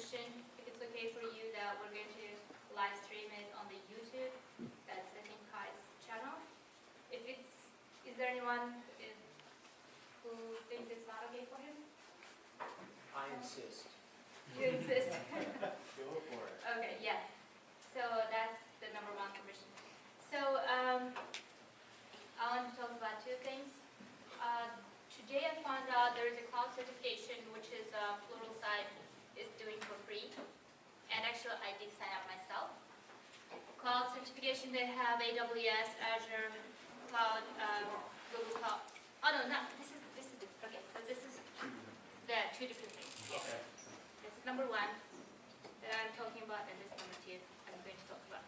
mention, if it's okay for you, that we're going to live stream it on the YouTube. That's, I think, Kai's channel. Is there anyone who thinks it's not okay for him? I insist. You insist? Go for it. Okay, yeah. So that's the number one permission. So I want to talk about two things. Today I found out there is a cloud certification which is Pluralsight is doing for free. And actually I did sign up myself. Cloud certification, they have AWS, Azure, Cloud, Google Cloud. Oh no, this is different. Okay, so this is the two different things. Yes. Okay. This is number one that I'm talking about, and this is number two I'm going to talk about.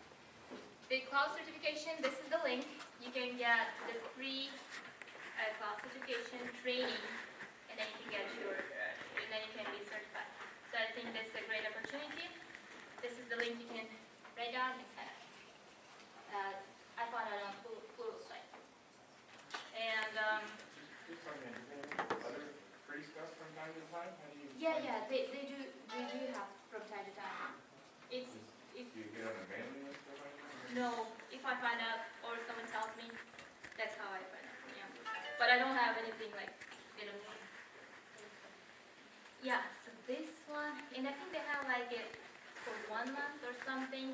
The cloud certification, this is the link. You can get the free cloud certification training, and then you can get and then you can be certified. So I think that's a great opportunity. This is the link you can write down and sign up. I found it on Pluralsight. And other free stuff from time to time? How do you? yeah, they do have from time to time. It's Do you get on a mailing list or something? no, if I find out or someone tells me, that's how I find out. Yeah, but I don't have anything like they don't know. Yeah, so this one, and I think they have like it for 1 month or something.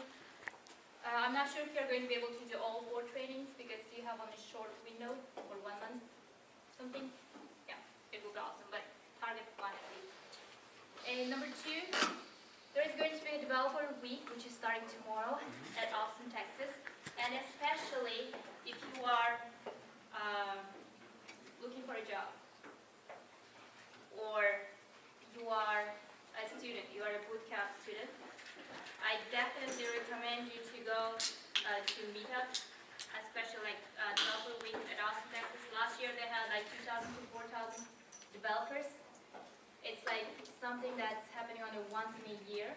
I'm not sure if you're going to be able to do all 4 trainings because you have only a short window for 1 month, something. Yeah, it will be awesome, but target 1 at least. And number 2, there is going to be a developer week which is starting tomorrow at Austin, Texas. And especially if you are looking for a job or you are a student, you are a bootcamp student, I definitely recommend you to go to meetups, especially like Developer Week at Austin, Texas. Last year they had like 2,000 to 4,000 developers. It's like something that's happening only once in a year,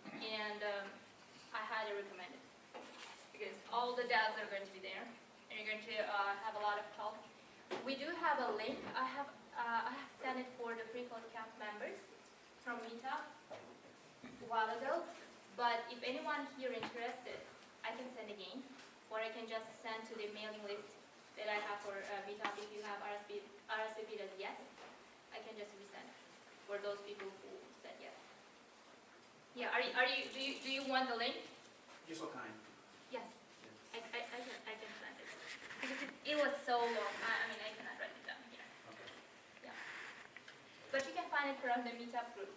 and I highly recommend it because all the devs are going to be there, and you're going to have a lot of help. We do have a link. I have sent it for the free code camp members from Meetup a while ago. But if anyone here interested, I can send again, or I can just send to the mailing list that I have for Meetup. If you have RSVP as yes, I can just resend for those people who said yes. Yeah, do you want the link? You're so kind. Yes, I can send it because it was so long. I mean I cannot write it down here. Okay. Yeah, but you can find it from the Meetup group.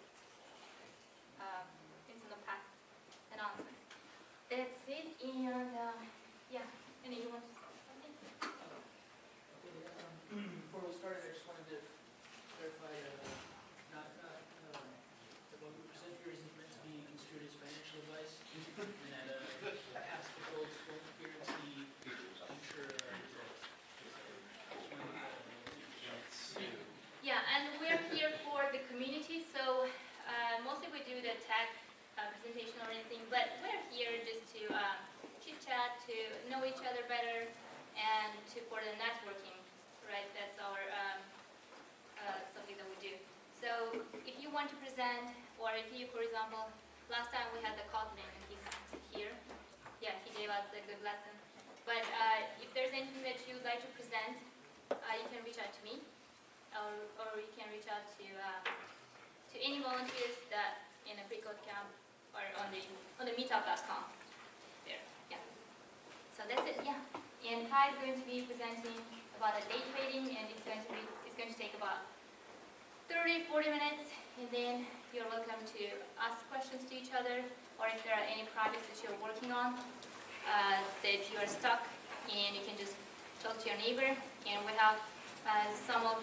It's in the past announcement. That's it, and yeah. And you want to say something? Before we started, I just wanted to clarify that what we present here isn't meant to be construed as financial advice, and that past results won't guarantee future results. Yeah, and we're here for the community, so mostly we do the tech presentation or anything, but we're here just to chit-chat, to know each other better, and for the networking, right? That's our something that we do. So if you want to present, or if you, for example, last time we had the Kotlin, and he's here. Yeah, he gave us a good lesson. But if there's anything that you would like to present, you can reach out to me, or you can reach out to any volunteers that in a free code camp or on the meetup.com. There, yeah. So that's it, yeah. And Kai is going to be presenting about a day trading, and it's going to take about 30-40 minutes, and then you're welcome to ask questions to each other, or if there are any projects that you're working on that you are stuck, and you can just talk to your neighbor. And we have some of,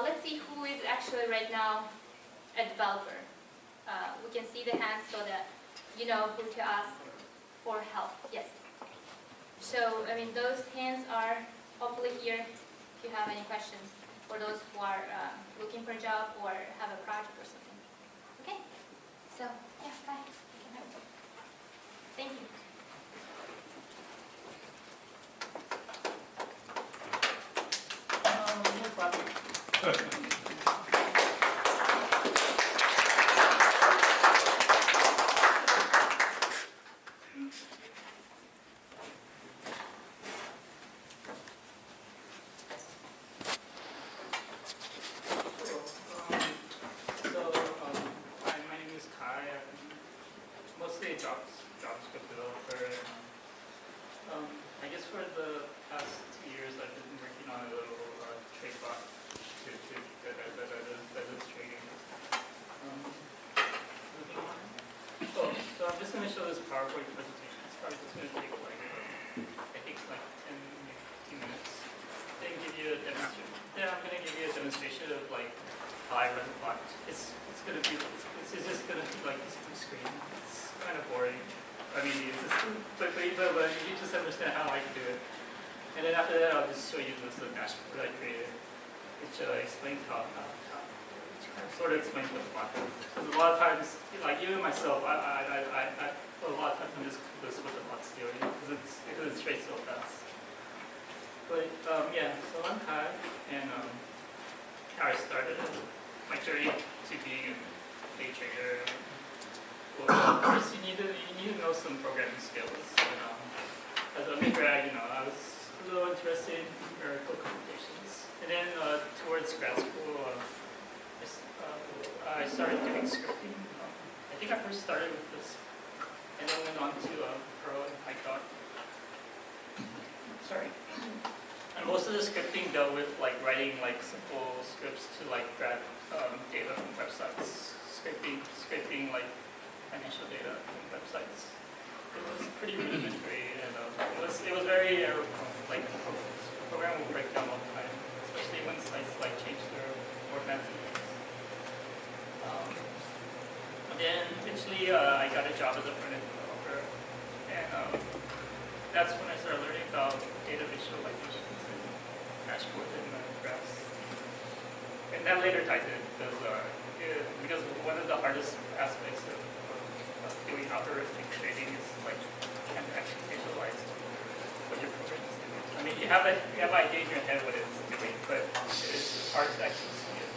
let's see who is actually right now a developer. We can see the hands so that you know who to ask for help. Yes. So, I mean, those hands are hopefully here if you have any questions for those who are looking for a job or have a project or something. Okay? So, yeah, bye. Thank you. No problem. PowerPoint presentation. It's probably just going to take like, I think like 10, maybe 15 minutes. Then give you a demonstration. Then I'm going to give you a demonstration of like how I run the bot. It's going to be, it's just going to be like this blue screen. It's kind of boring. I mean, it's just, but you just understand how I do it. And then after that, I'll just show you this dashboard I created, which explains how sort of explains what the bot does. Because a lot of times, like even myself, a lot of times I'm just clueless what the bot's doing because it's straight so fast. But yeah, so I'm Kai, and how I started my journey to being a day trader. Well, of course, you need to know some programming skills. And, as an undergrad, I was a little interested in numerical computations. And then towards grad school, I started doing scripting. I think I first started with this, and then went on to Perl and Python. Sorry. And most of the scripting dealt with like writing like simple scripts to like grab data from websites. Scraping like financial data from websites. It was pretty rudimentary, and it was very like the program will break down all the time, especially when sites like change their formats. And then eventually I got a job as a front-end developer, and that's when I started learning about data visualizations and dashboards and graphs. And that later ties in because one of the hardest aspects of doing algorithmic trading is like you can't actually visualize what your program is doing. I mean, you have an idea in your head what it's doing, but it's hard to actually see it.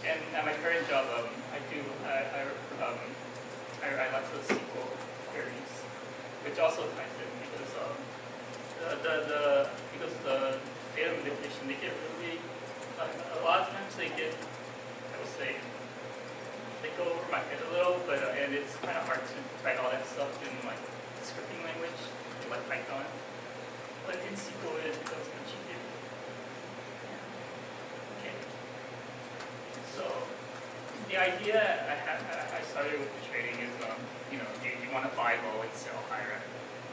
And at my current job, I like the SQL queries, which also ties in because the data manipulation, they get really a lot of times they get, I would say, they go over my head a little, but and it's kind of hard to write all that stuff in like scripting language, like Python. But in SQL it becomes much easier. Okay. So the idea I started with trading is you want to buy low and sell higher. I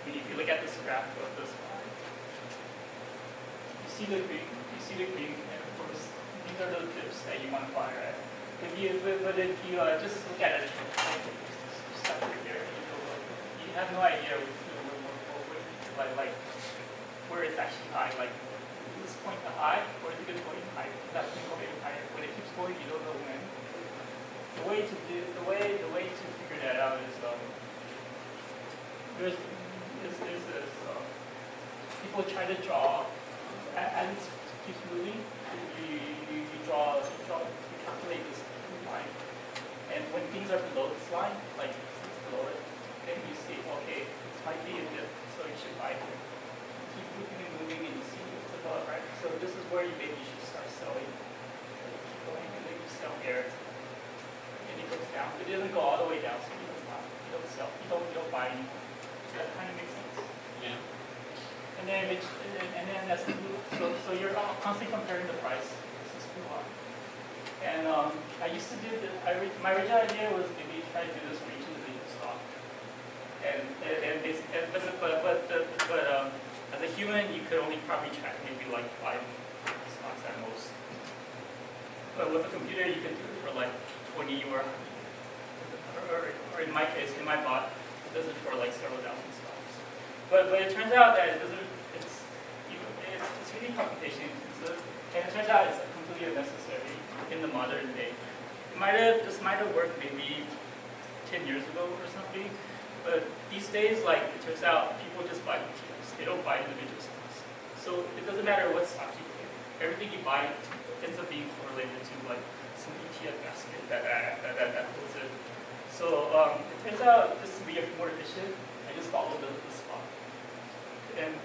mean, if you look at this graph of this line, you see the green, and of course these are the dips that you want to buy, right? But if you just look at it, you have no idea where it's actually high. Like, is this point the high, or is it going higher? That's going higher. When it keeps going, you don't know when. The way to figure that out is there's this people try to draw as it keeps moving. You calculate this line, and when things are below this line, like it's below it, then you see, okay, this might be a dip, so you should buy here. Keep moving, and you see it's above, right? So this is where you should start selling. Keep going, and then you sell here, and it goes down. It doesn't go all the way down, so you don't sell. You don't buy anymore. So that kind of makes sense. Yeah. And then that's the blue. So you're constantly comparing the price. This is blue one. And I used to do my original idea was maybe try to do this for each individual stock. But as a human, you could only probably track maybe like 5 stocks at most. But with a computer, you can do it for like 20 or in my case, in my bot, it does it for like several thousand stocks. But it turns out that it doesn't. It's really computation intensive, and it turns out it's completely unnecessary in the modern day. This might have worked maybe 10 years ago or something, but these days, like it turns out, people just buy ETFs. They don't buy individual stocks. So it doesn't matter what stock you pick. Everything you buy ends up being correlated to like some ETF basket that holds it. So it turns out just to be more efficient, I just follow the spot. And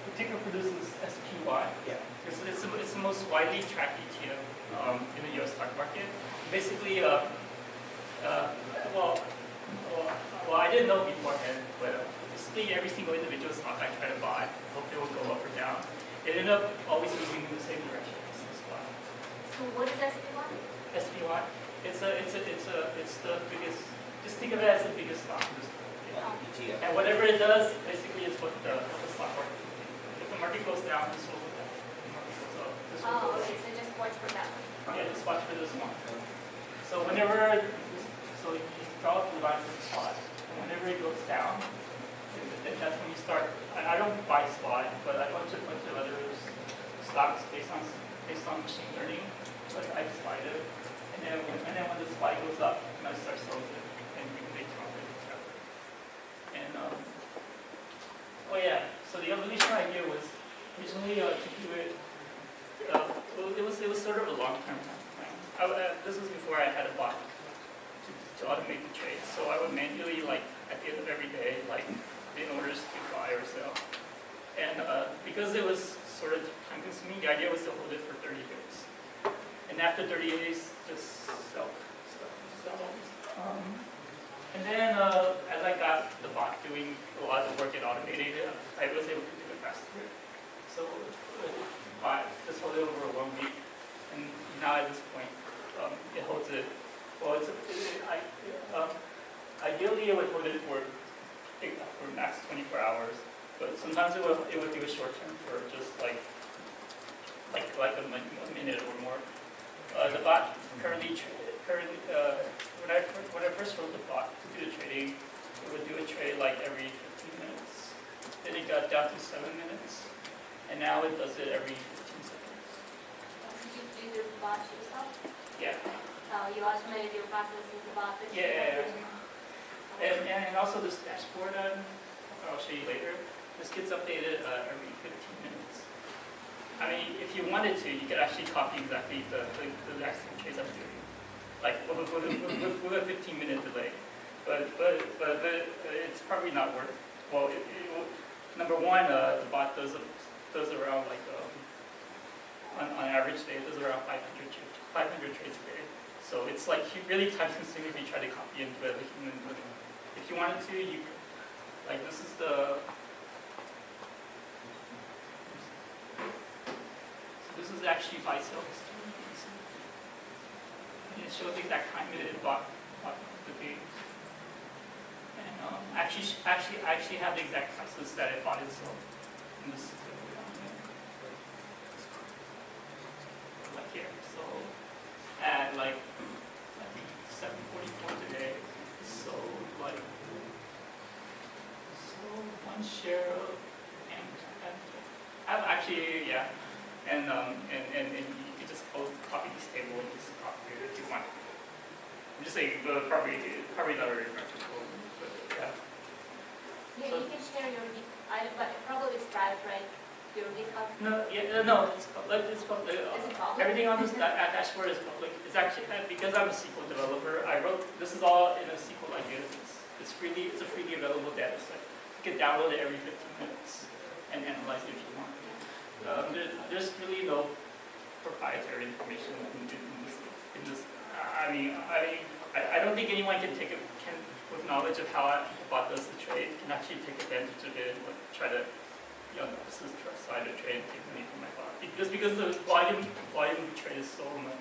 the ticker produces SPY. Yeah. It's the most widely tracked ETF in the U.S. stock market. Basically, well, I didn't know beforehand, but basically every single individual stock I try to buy, hope it will go up or down. It ended up always moving in the same direction. So what is SPY? SPY. It's the biggest. Just think of it as the biggest stock in this market. And whatever it does, basically, is what the stock market. If the market goes down, this will go down. If the market goes up, this will go Oh, up. okay, so just watch for that one. Yeah, just watch for this one. So whenever, so you draw the line for the spot, and whenever it goes down, that's when you start. I don't buy spot, but I bunch of other stocks based on machine learning. But I just buy it, and then when the spot goes up, and I start selling it, and you can make profit. And oh yeah, so the evolution idea was originally to do it. It was sort of a long-term plan. This was before I had a bot to automate the trade. So I would manually, like, at the end of every day, like, in orders to buy or sell. And because it was sort of time-consuming, the idea was to hold it for 30 days. And after 30 days, just sell. And then as I got the bot doing a lot of the work and automating it, I was able to do it faster. So just hold it over 1 week. And now at this point, it holds it. Well, ideally it would hold it for max 24 hours, but sometimes it would do a short term for just like a minute or more. The bot currently when I first wrote the bot to do the trading, it would do a trade like every 15 minutes. Then it got down to 7 minutes, and now it does it every 15 seconds. Did you do the bot yourself? Yeah. You automated your process with the bot? Yeah. And also this dashboard, I'll show you later, this gets updated every 15 minutes. I mean, if you wanted to, you could actually copy exactly the exact same trades I'm doing, like with a 15-minute delay. But it's probably not worth. Well, number one, the bot does around like on average day, it does around 500 trades a day. So it's like really time-consuming if you try to copy and do it like human. If you wanted to, you could. Like this is the. So this is actually buy sell history. And it shows the exact time it bought the games. And I actually have the exact prices that it bought and sold. And this is like here. So at like I think 7:44 today, so like one share of and I've actually and you can just copy this table and just copy it if you want. I'm just saying probably not very practical, but yeah. Yeah, so you can share your but probably it's private, right? Your GitHub. No, it's public. It's public. Is it public? Everything on this dashboard is public. It's actually because I'm a SQL developer. I wrote this is all in a SQL idea. It's a freely available data set. You can download it every 15 minutes and analyze it if you want. There's really no proprietary information in this. I don't think anyone can with knowledge of how a bot does the trade, can actually take advantage of it and try to. This is try to trade and take money from my bot. Because the volume of trade is so much.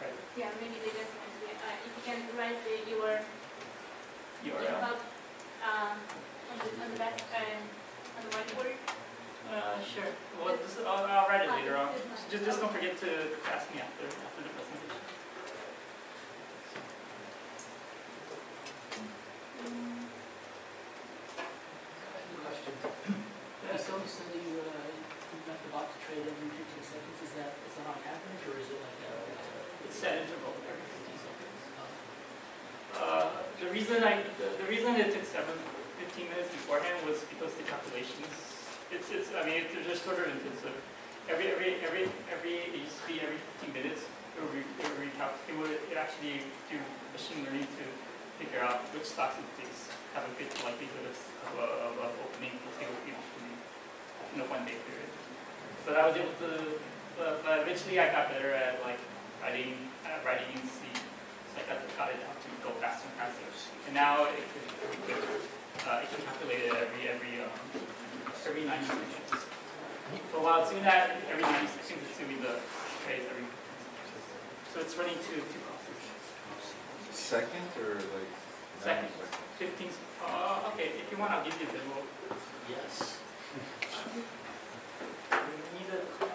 Right. Yeah, maybe they just want to, if you can write your URL. on the back on the whiteboard. Sure. Well, I'll write it later on. Just don't forget to ask me after the presentation. So you got the bot to trade every 15 seconds. Is that on average, or is it like It's set interval every 15 seconds. The reason it took 15 minutes beforehand was because the calculations. They're just sort of intensive. It used to be every 15 minutes. It would actually do machine learning to figure out which stocks it takes have a good likelihood of opening the single opening in a 1 day period. But I was able to. But eventually, I got better at writing in C. So I got it down to go faster and faster. And now it can calculate it every 90 seconds. So while it's doing that every 90 seconds, it's doing the trades every 15 seconds. So it's running two processes. Second or like? Second. nanosecond? 15. Okay, if you want, I'll give you a demo. Yes. We need a copy.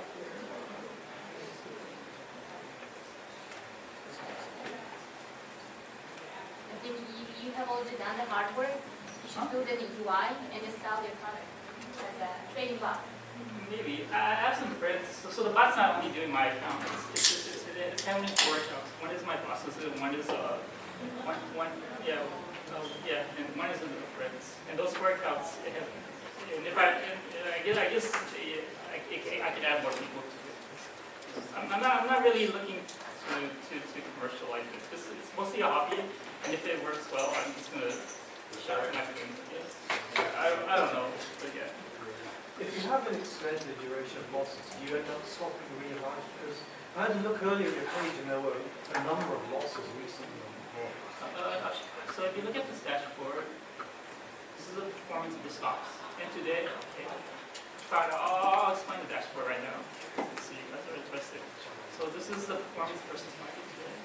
I think you have already done the hard work. You should build an UI and just sell your product as a trading bot. Maybe. I have some friends. So the bot's not only doing my account. It's handling 4 accounts. One is my boss's, and one is and one is another friend's. And those 4 accounts, and if I guess I could add more people to it. I'm not really looking to commercialize it. It's mostly a hobby, and if it works well, I'm just gonna shout out my friends. Yes. I don't know, but yeah. If you have an extended duration of losses, do you end up stopping realize? Because I had to look earlier at your page and there were a number of losses recently on the board. So if you look at this dashboard, this is the performance of the stocks. And today, okay, I'll explain the dashboard right now. Let's see, you guys are interested. So this is the performance versus market today.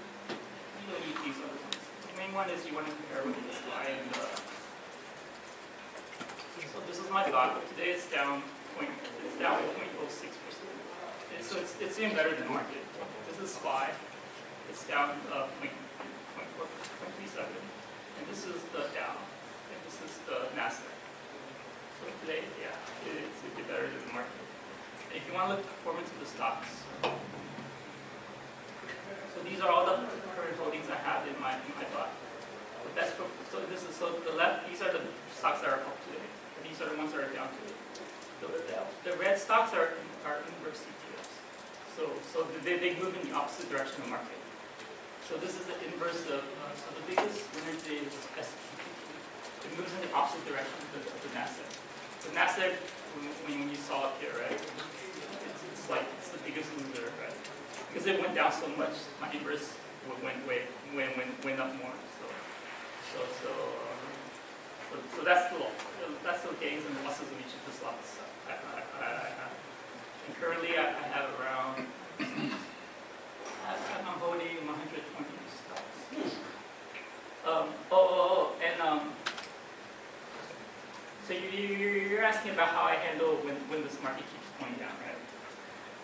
You don't need these other ones. The main one is you want to compare with this guy and so this is my lot. Today it's down 0.06%. So it's even better than market. This is SPY. It's down 0.37. And this is the Dow. And this is the Nasdaq. So today, yeah, it's a bit better than the market. And if you want to look at the performance of the stocks, so these are all the current holdings I have in my bot. So the left, these are the stocks that are up today. And these are the ones that are down today. The red stocks are inverse ETFs. So they move in the opposite direction of the market. So this is the inverse of, so the biggest winner today is SPY. It moves in the opposite direction of the Nasdaq. The Nasdaq, when you saw it here, right, it's like, it's the biggest loser, right? Because it went down so much, my inverse went up more. So that's the gains and losses of each of the slots I have. And currently I have around, I'm holding 120 stocks. So you're asking about how I handle when this market keeps going down, right?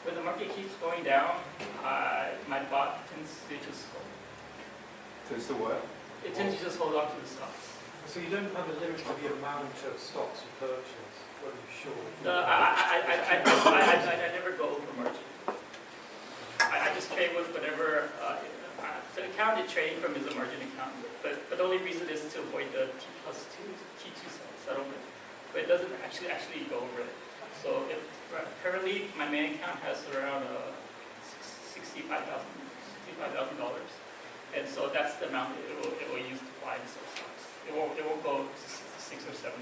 When the market keeps going down, my bot tends to just hold. Tends to what? It tends to just hold on to the stocks. So you don't have a limit to the amount of stocks you purchase, what are you sure? I never go over margin. I just trade with whatever, the account you're trading from is a margin account, but the only reason is to avoid the T2 settlement, but it doesn't actually go over it. So if currently my main account has around $65,000, and so that's the amount it will use to buy and sell stocks. It won't go to 6 or 7,000.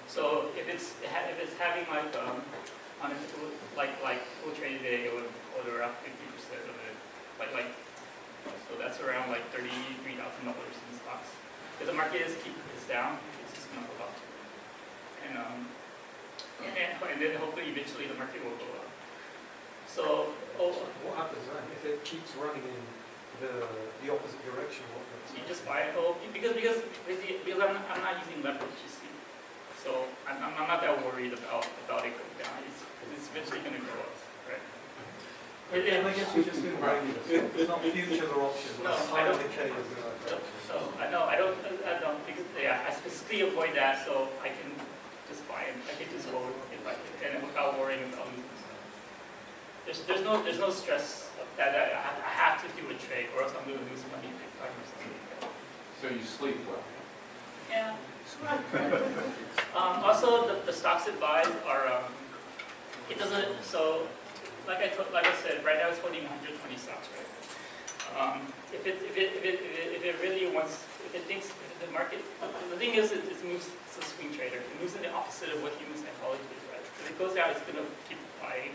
So if it's having like on a like full trade day, it would hold around 50% of it. So that's around like $33,000 in stocks. If the market is down, it's just gonna go up. And then hopefully eventually the market will go up. So What happens then? If it keeps running in the opposite direction, what happens? you just buy and hold because I'm not using leverage, you see. So I'm not that worried about it going down. It's eventually going to go up, right? And I guess you're just doing regular. It's not futures or options. No, It's I don't. indicators in that direction. So I don't because I specifically avoid that so I can just buy it. I can just hold if I can, and without worrying about losing. There's no stress that I have to do a trade or else I'm going to lose money big time or something like that. So you sleep well? Yeah. Also, the stocks it buys are it doesn't. So, like I said, right now it's holding 120 stocks, right? If it really wants, if it thinks if the market, the thing is it moves. It's a swing trader. It moves in the opposite of what human psychology is, right? If it goes down, it's gonna keep buying.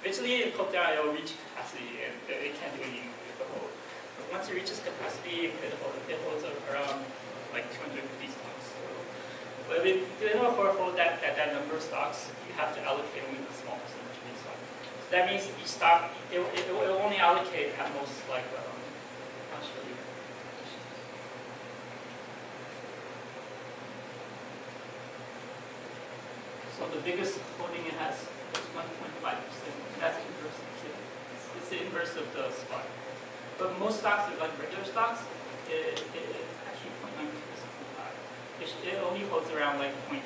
Eventually, it goes down, it will reach capacity, and it can't do anything with the hold. But once it reaches capacity, it holds around like 250 stocks. But in order for hold that number of stocks, you have to allocate only a small percentage of these stocks. So that means each stock, it will only allocate at most like, I'll show you. So the biggest holding it has is 1.5%. That's inverse. It's the inverse of the spot. But most stocks, like regular stocks, it actually 0.9% high. It only holds around like 0.8%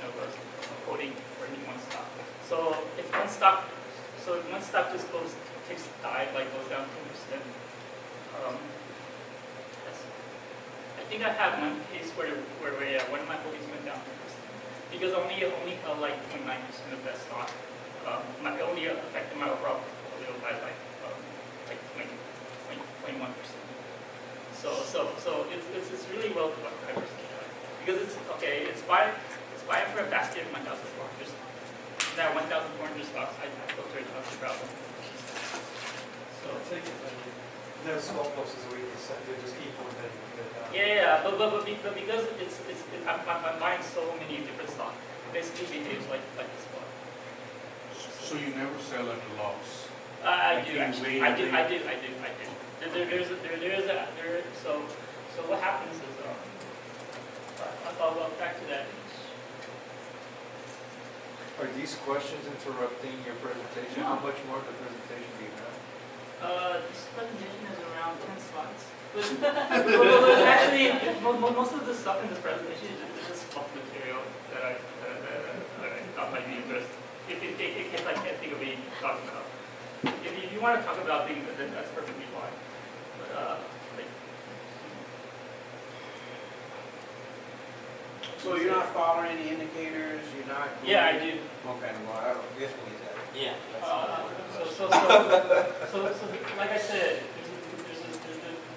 of a holding for any one stock. So if one stock just takes a dive, like goes down 10%. I think I had one case where one of my holdings went down 10%. Because only held like 0.9% of that stock. It only affected my overall portfolio by like 21%. So it's really well diversified because it's buying for a basket of 1,400. That 1,400 stocks I filter it out about. So take it then. No stop losses or weakness, they just keep on heading down. yeah, but because I'm buying so many different stocks, it basically behaves like this one. So you never sell at a loss? I do actually. I do. So what happens is I'll go back to that. Are these questions interrupting your presentation? No. How much more of the presentation do you have? This presentation is around 10 slides. But actually, most of the stuff in this presentation is just fluff material that I thought might be interesting. If I can't think of any to talk about. If you want to talk about things, then that's perfectly fine. But So you're not following any indicators, you're not? yeah, I do. Okay, well, I guess we get that. Yeah. So like I said,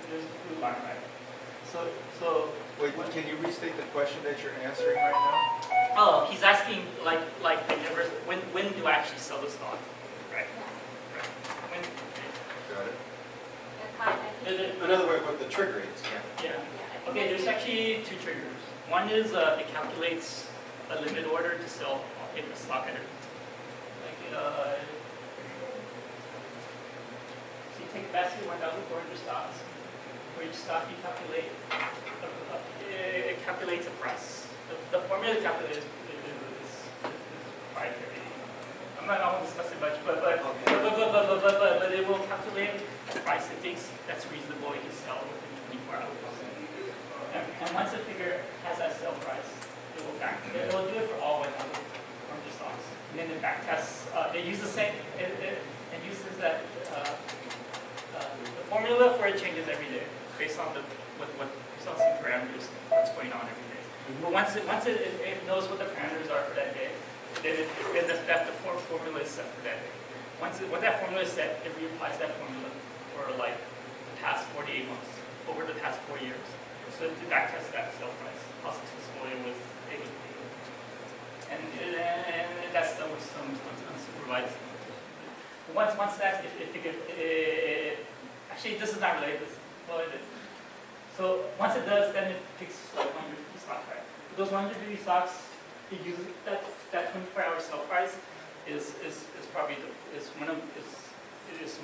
there's a blue line, right? So Wait, can you restate the question that you're answering right now? oh, he's asking like when do I actually sell the stock, right? When? Got it. In other words, what the trigger is, yeah. Yeah. Okay, there's actually two triggers. One is it calculates a limit order to sell a stock at a so you take a basket of 1,400 stocks. For each stock you calculate, it calculates a price. The formula calculated is proprietary. I won't discuss it much, but it will calculate the price it thinks that's reasonable it can sell within 24 hours. And once the figure has that sell price, it will do it for all 1,400 stocks. And then it back tests. It uses the same. It uses that. The formula for it changes every day based on some parameters what's going on every day. But once it knows what the parameters are for that day, then the formula is set for that day. Once that formula is set, it reapplies that formula for like the past 48 months over the past 4 years. So to backtest that sale price, how successful it was able to be. And that's done with some unsupervised. Once that's actually this is not related. Well, so once it does, then it picks like 150 stocks, right? Those 150 stocks, it uses that 24-hour sell price is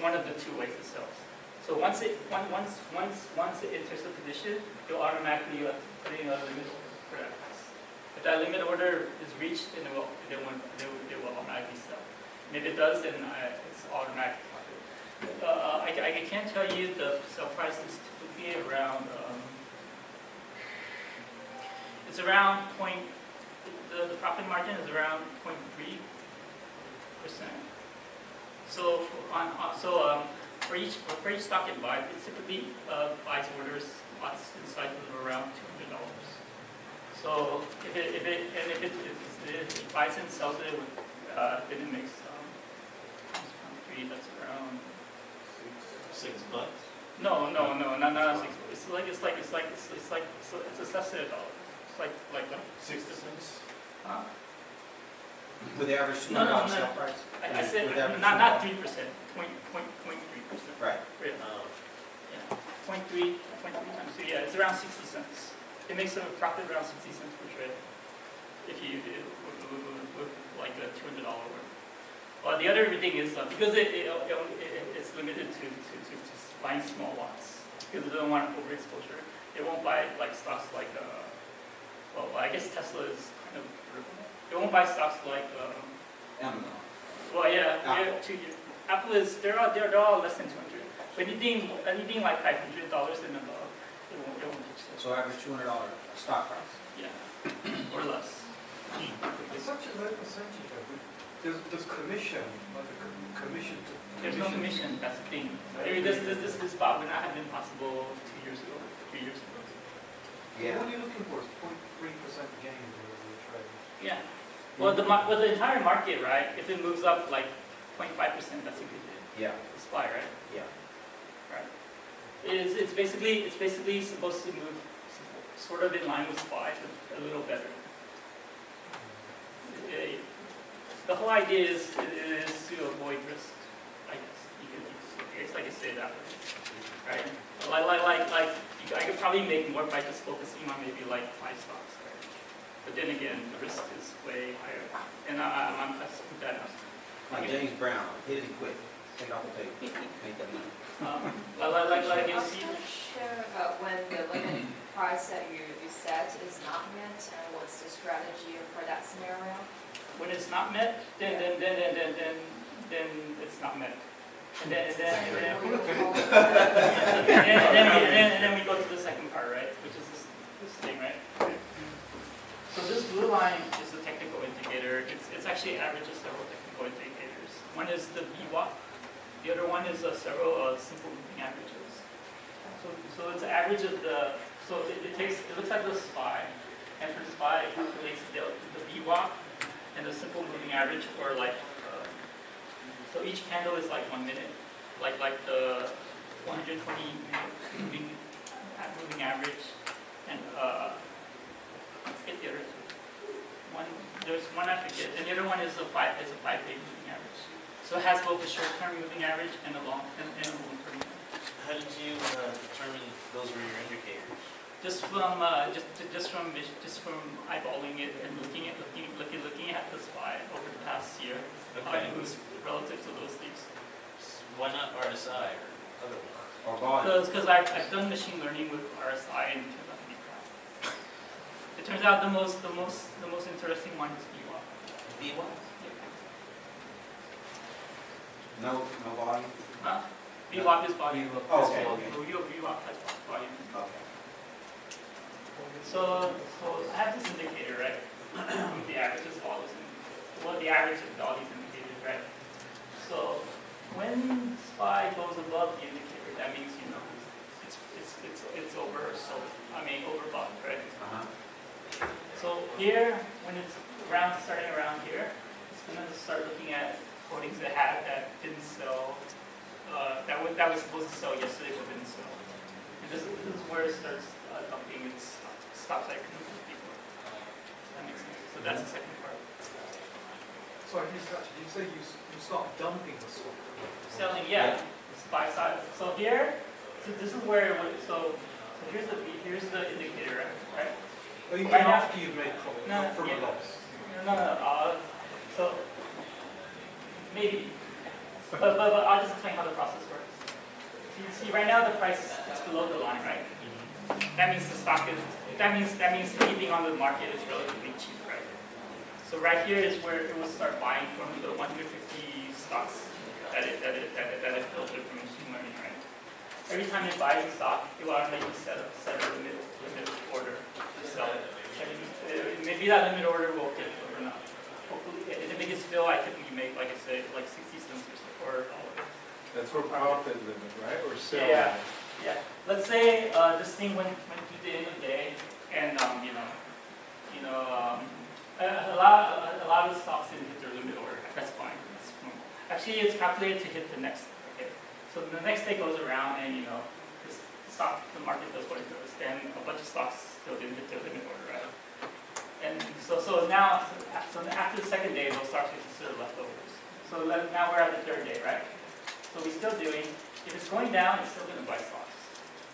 one of the two ways it sells. So once it enters the position, it'll automatically put in a limit for that price. If that limit order is reached, then it will automatically sell. And if it does, then it's automatic profit. I can't tell you the sell price is typically around. It's around the profit margin is around 0.3%. So for each stock it buys, it typically buys orders lots in sizes of around $200. So if it buys and sells it, then it makes that's around $6. No, not 6. It's a subset of $1. It's like 60 cents? With the average No. sale price? I said With average not sale 3%, price. 0.3%. Right. Yeah, 0.3 times 2. Yeah, it's around 60 cents. It makes a profit around 60 cents per trade if you do with like a $200 order. Well, the other thing is because it's limited to buying small lots because they don't want overexposure. They won't buy like stocks like well, I guess Tesla is kind of. They won't buy stocks like. Amazon. Well, yeah, Apple. Apple is they're all less than 200. But anything like $500 and above, they won't touch those. So average $200 stock price. Yeah, or less. It's such a low percentage of it. There's commission, like a commission to. There's no commission. That's the thing. Maybe this spot would not have been possible 2 years ago, 3 years ago. Yeah. What are you looking for? Is 0.3% gain over the trade? Yeah. Well, the entire market, right? If it moves up like 0.5%, that's a good Yeah. SPY, right? Yeah. Right. It's basically supposed to move sort of in line with SPY, but a little better. The whole idea is to avoid risk, I guess. I guess say it that way, right? I could probably make more by just focusing on maybe like 5 stocks, right? But then again, the risk is way higher, and I'm just put that out. Like James Brown, hit it quick. Take it off the table. Make that money. Like you I'm see, not sure about when the limit price that you set is not met, and what's the strategy for that scenario? when it's not met, then it's not met. And then we go to the second part, right? Which is this thing, right? So this blue line is a technical indicator. It's actually averages several technical indicators. One is the VWAP. The other one is several simple moving averages. So it's an average of the. So it looks like the SPY, and for SPY it calculates the VWAP and the simple moving average for like. So each candle is like 1 minute, like the 120 moving average, and let's get the other two. There's one I forget, and the other one is a 5-day moving average. So it has both a short-term moving average and a long-term. How did you determine those were your indicators? Just from eyeballing it and looking at the SPY over the past year, how it moves relative to those things. Why not RSI or other ones? Or volume. Because I've done machine learning with RSI and it turned out to be crap. It turns out the most interesting one is VWAP. VWAP? No volume? Huh? VWAP is volume. Oh, okay. VWAP has volume. Okay. So I have this indicator, right? The averages of all these, the average of all these indicators, right? So when SPY goes above the indicator, that means it's overbought, right? So here, when it's starting around here, it's gonna start looking at holdings that didn't sell, that was supposed to sell yesterday but didn't sell. And this is where it starts dumping its stops like before. That makes sense. So that's the second part. Sorry, did you say you start dumping the stock? Selling, yeah. It's buy side. So here, this is where so here's the indicator, right? Oh, you Right mean now- after you've made profit, No, not from yeah. a loss? No. So maybe, but I'll just explain how the process works. So you see, right now the price is below the line, right? That means the stock is. That means anything on the market is relatively cheap, right? So right here is where it will start buying from the 150 stocks that it filtered from machine learning, right? Every time it buys a stock, it will automatically set a limit order to sell it. Maybe that limit order will get filled or not. Hopefully, if it gets filled, I typically make, like I said, like 60 cents or $1. That's for profit limit, right? Or sale Yeah. limit? Yeah. Let's say this thing went to the end of the day, and a lot of stocks didn't hit their limit order. That's fine. That's normal. Actually, it's calculated to hit the next. Okay. So the next day goes around, and the market does what it does. Then a bunch of stocks still didn't hit their limit order, right? And so after the second day, those stocks are considered leftovers. So now we're at the third day, right? So we're still doing. If it's going down, it's still going to buy stocks.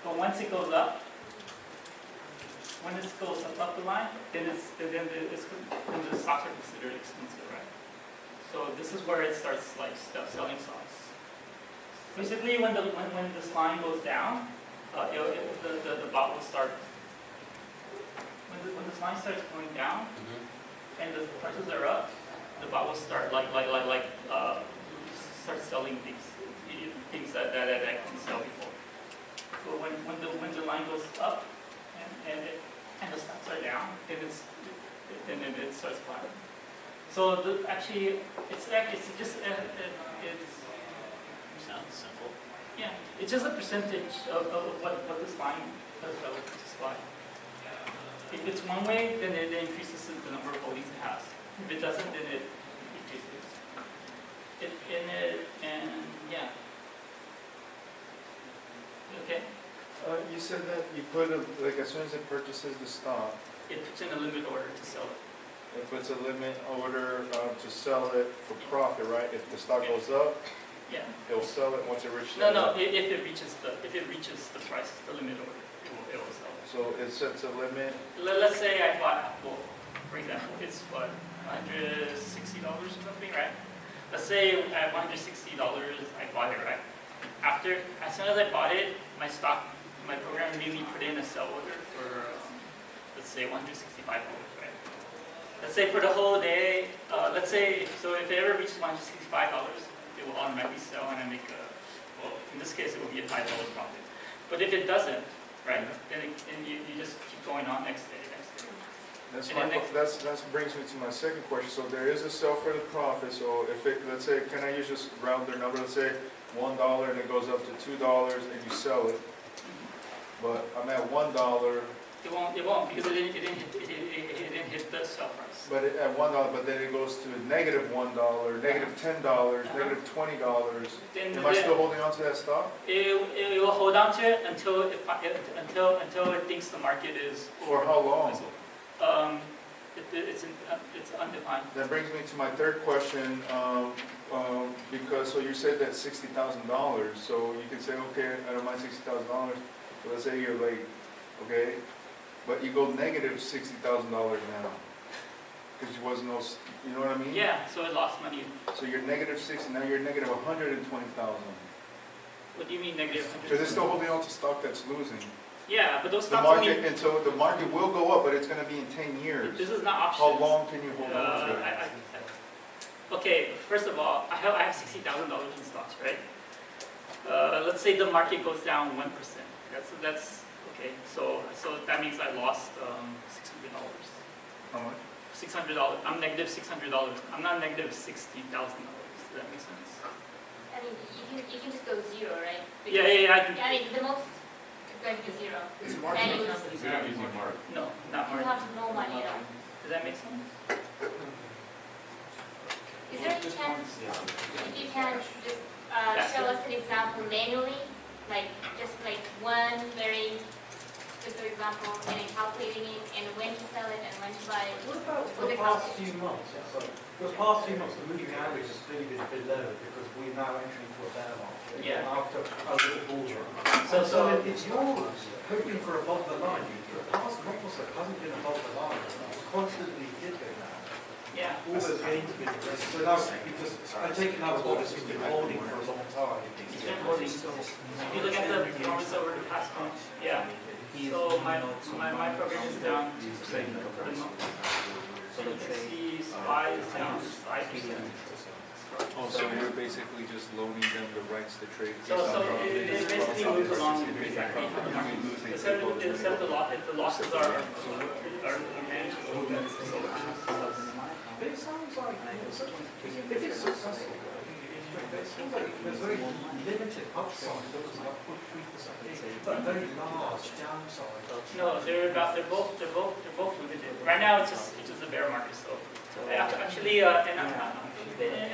But once it goes up, up the line, then the stocks are considered expensive, right? So this is where it starts like selling stocks. Basically, when this line goes down, the bot will start. When this line starts going down and the prices are up, the bot will start start selling things that can sell before. But when the line goes up and the stocks are down, then it starts climbing. So it's just Sounds simple. yeah, it's just a percentage of what this line does relative to supply. If it's one way, then it increases the number of holdings it has. If it doesn't, then it decreases. And yeah. Okay. You said that you put like as soon as it purchases the stock, It puts in a limit order to sell it. it puts a limit order to sell it for profit, right? If the stock goes up, Yeah. it'll sell it once it reaches. No, that. if it reaches the price, the limit order, it will sell it. So it sets a limit. Let's say I bought Apple, for example. It's what, $160 or something, right? Let's say at $160 I bought it, right? As soon as I bought it, my program made me put in a sell order for, let's say $165, right? Let's say for the whole day, so if it ever reaches $165, it will automatically sell and I make in this case it will be a $5 profit. But if it doesn't, right, then you just keep going on next day. That brings me to my second question. So there is a sell for the profit. So if it, let's say, can I use just round their number? Let's say $1 and it goes up to $2 and you sell it. But I'm at $1. It won't because it didn't hit the sell price. But at $1, but then it goes to -$1, -$10, -$20. Then Am I still holding on to that stock? it will hold on to it until it thinks the market is. For how long? It's undefined. That brings me to my third question, because, so you said that $60,000, so you can say, okay, I don't mind $60,000, but let's say you're like, okay, but you go negative $60,000 now, because you wasn't no, you know what I mean? Yeah, so it lost money. So you're negative 60, now you're negative 120,000, What do you mean negative? because it's still holding on to stock that's losing. Yeah, but those The stocks market, and so the market will go up, but it's gonna be in 10 years. This is not options. How long can you hold on to it? Okay, first of all, I have $60,000 in stocks, right? Let's say the market goes down 1%. That's okay. So that means I lost $600. How much? $600. I'm negative $600. I'm not negative $60,000. Does that make sense? I mean, you can just go zero, right? Yeah. I can. I mean, the most is going to be zero. It's And marketing you companies. We're not using Mark. No, not you market. have no money at all. Does that make sense? Is there any chance if you can just show us an example manually, just one very simple example, and then calculating it, and when to sell it, and when to buy it? What about For the the past company. few months? For the past few months, the moving average has clearly been below because we're now entering into a bear market. Yeah. After a little bull run. So if you're hoping for above the line, for the past month or so, it hasn't been above the line. It's constantly dipping. yeah. All those gains have been erased. So now, because I take it now as what it's been holding for a long time. It's been holding. If you look at the performance over the past month, yeah. So my program is down 2% for the month. So you can see SPY is down 5%. Oh, so you're basically just loaning them the rights to trade. So it basically moves along exactly for the market. Except the losses are managed. But it sounds like, if it's successful, it seems like there's very limited upside, because like 0.3%, but very large downside. No, they're both limited. Right now it's just a bear market. So actually, and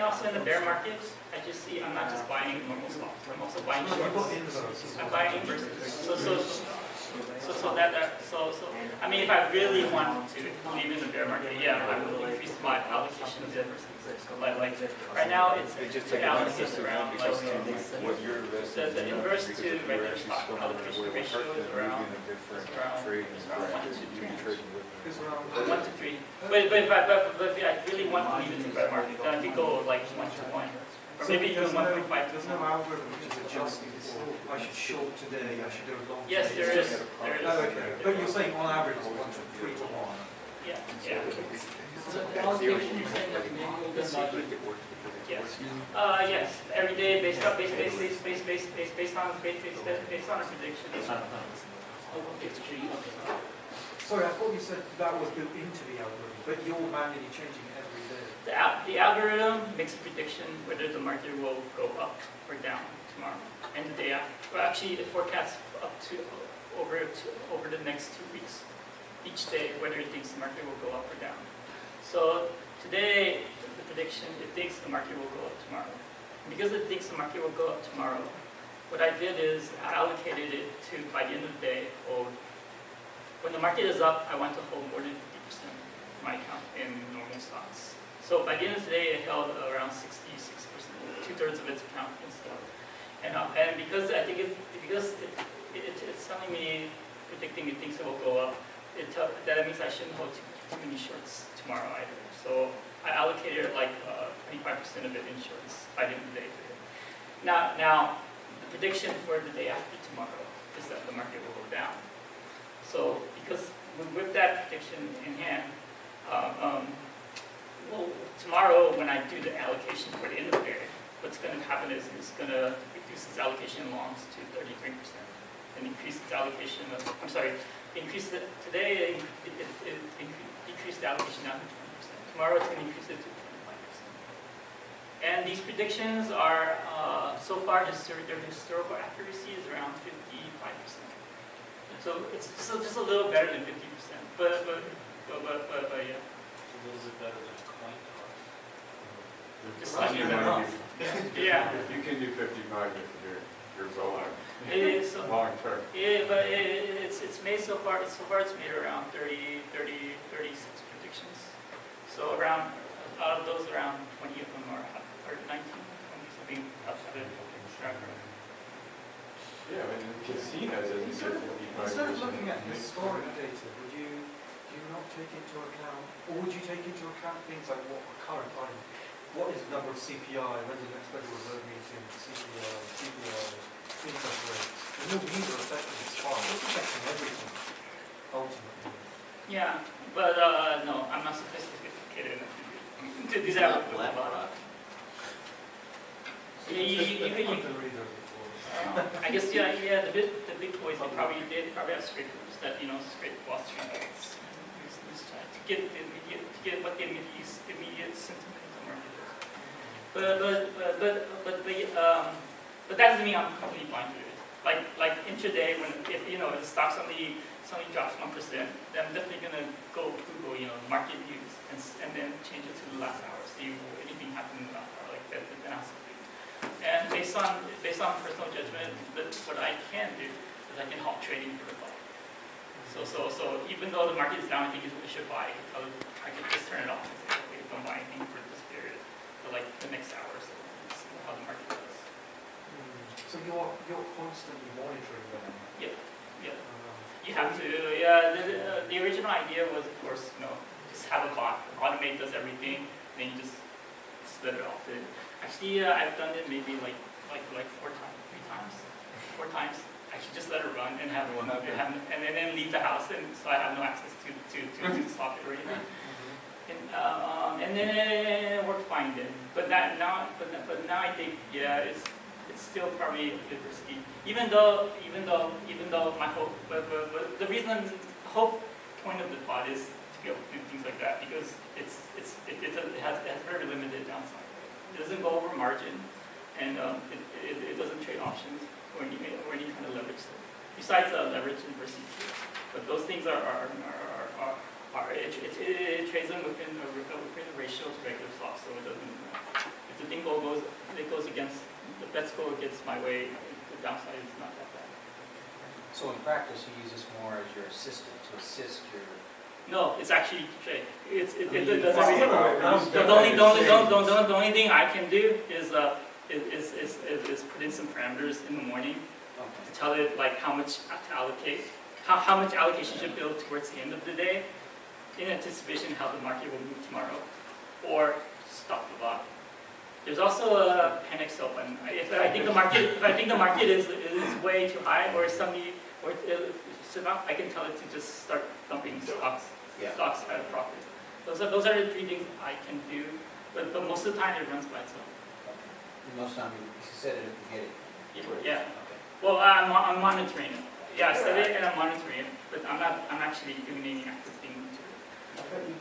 also in the bear market, I just see I'm not just buying normal stocks. I'm also buying shorts. I'm buying inverses. So I mean, if I really want to leave in the bear market, yeah, I will increase my allocation of the adversities. Like right now, it's They just the take an analysis emphasis around on like what you're investing the in, inverse because to if you're regular actually stock still allocation having a ratio way is of around in a different around trading around 1 to strategy, 2 you're trading with them. Because around 1 to 3. But I really want to leave it to the market. Then I could go like 1 to 1, or maybe even 1.5 to there's no 1. algorithm which is adjusting for, I should short today, I should do a long today. Yes, there is. There Oh, is. okay. But you're saying on average it's 1 to 3 to 1. Yeah. Yeah. So the allocation, you're saying that's manual, that's not you. Yes. Yes. Every day based on our predictions. Oh, okay, so you, okay. Sorry, I thought you said that was built into the algorithm, but you're manually changing it every day. The algorithm makes a prediction whether the market will go up or down tomorrow and the day after. Well, actually, it forecasts up to over the next 2 weeks, each day, whether it thinks the market will go up or down. So today, the prediction, it thinks the market will go up tomorrow. Because it thinks the market will go up tomorrow, what I did is I allocated it to, by the end of the day, hold. When the market is up, I want to hold more than 50% of my account in normal stocks. So by the end of the day, it held around 66%, 2/3 of its account in stock. And because I think it's telling me, predicting it thinks it will go up, that means I shouldn't hold too many shorts tomorrow either. So I allocated like 25% of it in shorts by the end of the day. Now, the prediction for the day after tomorrow is that the market will go down. So because with that prediction in hand, well, tomorrow when I do the allocation for the end of the day, what's going to happen is it's going to reduce its allocation in longs to 33% and increase its allocation of, increase it, today it decreased the allocation down to 20%. Tomorrow it's going to increase it to 25%. And these predictions are, so far, their historical accuracy is around 55%. So it's still just a little better than 50%, but yeah. A little bit better than a coin toss. Just slightly better. Yeah. If you can do 55, you're well out. It's, Long term. but it's made so far it's made around 36 predictions. So around, out of those, around 20 of them are 19, 20 something outside of tracker. Yeah, I mean, casinos, as you said, 55. Instead of looking at historic data, do you not take into account, or would you take into account things like what current time, what is the number of CPI, when's the next Federal Reserve meeting, CPI, interest rates? There's no user affecting this file, it's affecting everything, ultimately. Yeah, but no, I'm not sophisticated enough to do that with a lot. Yeah, you can read those before. I guess the big boys they probably have scrapers that scrape Wall Street rates to get what the immediate sentiment of the market is. But that doesn't mean I'm completely blind to it. Like intraday when if the stock suddenly drops 1%, then I'm definitely gonna go Google market news and then change it to the last hour, see if anything happened in the last hour like that. Then I'll see. And based on personal judgment, what I can do is I can halt trading for the buy. So even though the market is down, I think it should buy. I can just turn it off and say, okay, don't buy anything for this period, for like the next hour or so. See how the market does. So you're constantly monitoring them. Yeah. You have to. Yeah. The original idea was, of course, just have a bot. Automate does everything, then you just split it off. Actually, I've done it maybe like 4 times. Actually, just let it run and have and then leave the house, and so I have no access to stop it or anything. And then it worked fine then. But now I think it's still probably a bit risky. Even though my hope, but the hope point of the bot is to be able to do things like that because it has very limited downside. It doesn't go over margin, and it doesn't trade options or any kind of leverage. Besides leverage and versus ETFs, but those things it trades them within the ratio to regular stocks, so it doesn't. If the thing goes against the bets go against my way, the downside is not that bad. So in practice, you use this more as your assistant to assist your No, it's actually trade. It I mean, does you everything. follow it. The only thing I can do is put in some parameters in the morning Okay. to tell it like how much to allocate, how much allocation should build towards the end of the day, in anticipation how the market will move tomorrow, or stop the bot. There's also a panic sell button. If I think the market is way too high, or somebody or I can tell it to just start dumping stocks Yeah. at a profit. Those are the three things I can do, but most of the time it runs by itself. Most time you set it and forget it. Yeah. Okay. Well, I'm monitoring it. Yeah, I set it and I'm monitoring it, but I'm actually doing any active thing to it. I thought you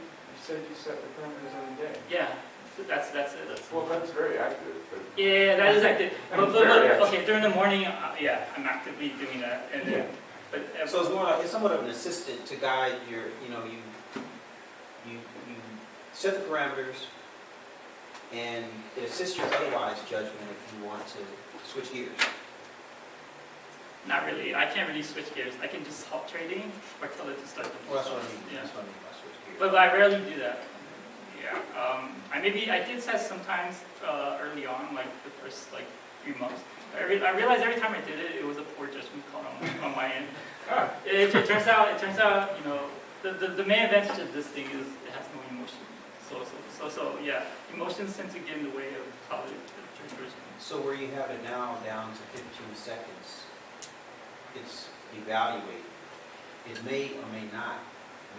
said you set the parameters every day. Yeah, so that's it. Well, that's very active, but. Yeah, that is active. That's very active. Okay, during the morning, yeah, I'm actively doing that, and then, but So it's more like, it's somewhat of an assistant to guide your, you set the parameters, and it assists your otherwise judgment if you want to switch gears. not really. I can't really switch gears. I can just halt trading or tell it to start the Well, that's what I mean, Yeah. that's what I mean by switch gears. But I rarely do that. Yeah. I did set sometimes early on, like the first like 3 months. I realized every time I did it, it was a poor judgment call on my end. It turns out, the main advantage of this thing is it has no emotion. So yeah, emotions tend to get in the way of how the traders. So where you have it now down to 15 seconds, it's evaluated. It may or may not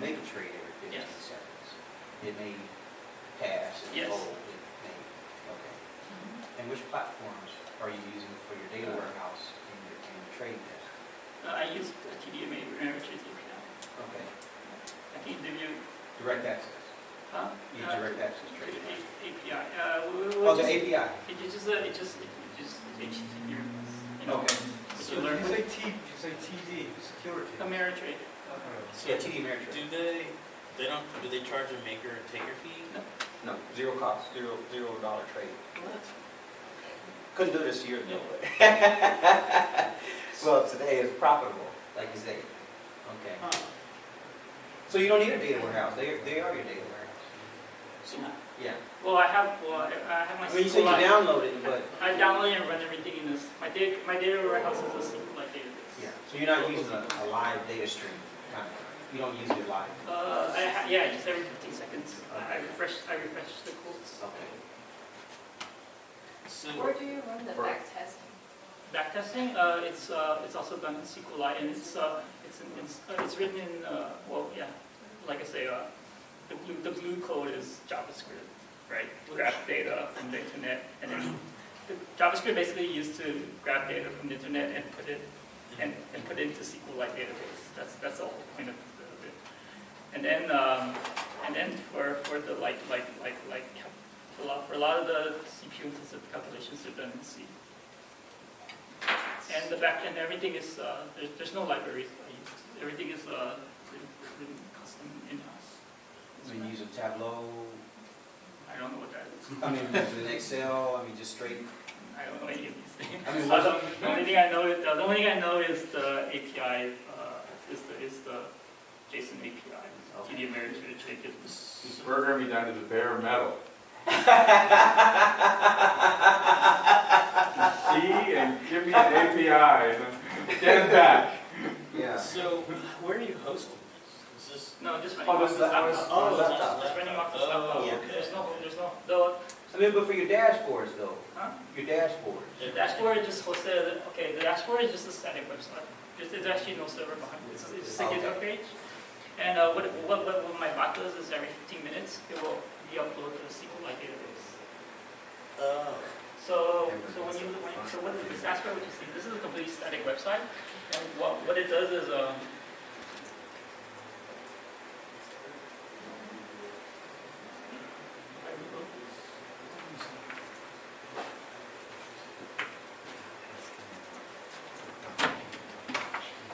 make a trade every 15 Yes. seconds. It may pass and Yes. fold. It may, okay. And which platforms are you using for your data warehouse and your trading desk? I use a TDMA Ameritrade API. Okay. I can give you, Direct access. huh? You direct access trading. API. Oh, the API. It just HTTP requests. Okay. If you learn You say TD, security. Ameritrade. Yeah, TD Ameritrade. Do they charge a maker and taker fee? No, zero cost, $0 trade. What? Couldn't do this year ago. Well, today is profitable, like you say. Okay. Huh. So you don't need a data warehouse. They are your data warehouse. So, Yeah. well, I have my I mean, you say you SQLite. download it, but I download and run everything in this. My data warehouse is a SQLite database. yeah. So you're not using a live data stream kind of. You don't use it live. Just every 15 seconds. I refresh the codes. Okay. So, Where do you run the back testing? Backtesting, it's also done in SQLite, and it's written in like I say, the glue code is JavaScript, right? Grab data from the internet, and then the JavaScript basically used to grab data from the internet and put it into SQLite database. That's the whole point of it. And then for the for a lot of the CPU intensive calculations are done in C. And the back end, everything is, there's no libraries I use. Everything is written custom in-house. I mean, use a Tableau. I don't know what that is. I mean, use an Excel. I mean, just straight. I don't know any of these things. I mean, The only thing I know is the API, is the JSON API. Okay. TD Ameritrade trade Just program me down to the bare metal. See, and give me an API, and then get it back. Yeah. so where are you hosting this? Is this? No, just running Oh, off this the is- laptop. oh, it's laptop. Just running off the laptop. Oh, Yeah. okay. I mean, but for your dashboards though, Huh? your dashboards. The dashboard is just hosted, the dashboard is just a static website. There's actually no server behind it. It's just a GitHub page. And what my bot does is every 15 minutes, it will re-upload to the SQLite database. Oh. So what is this dashboard, which is, this is a completely static website. And what it does is,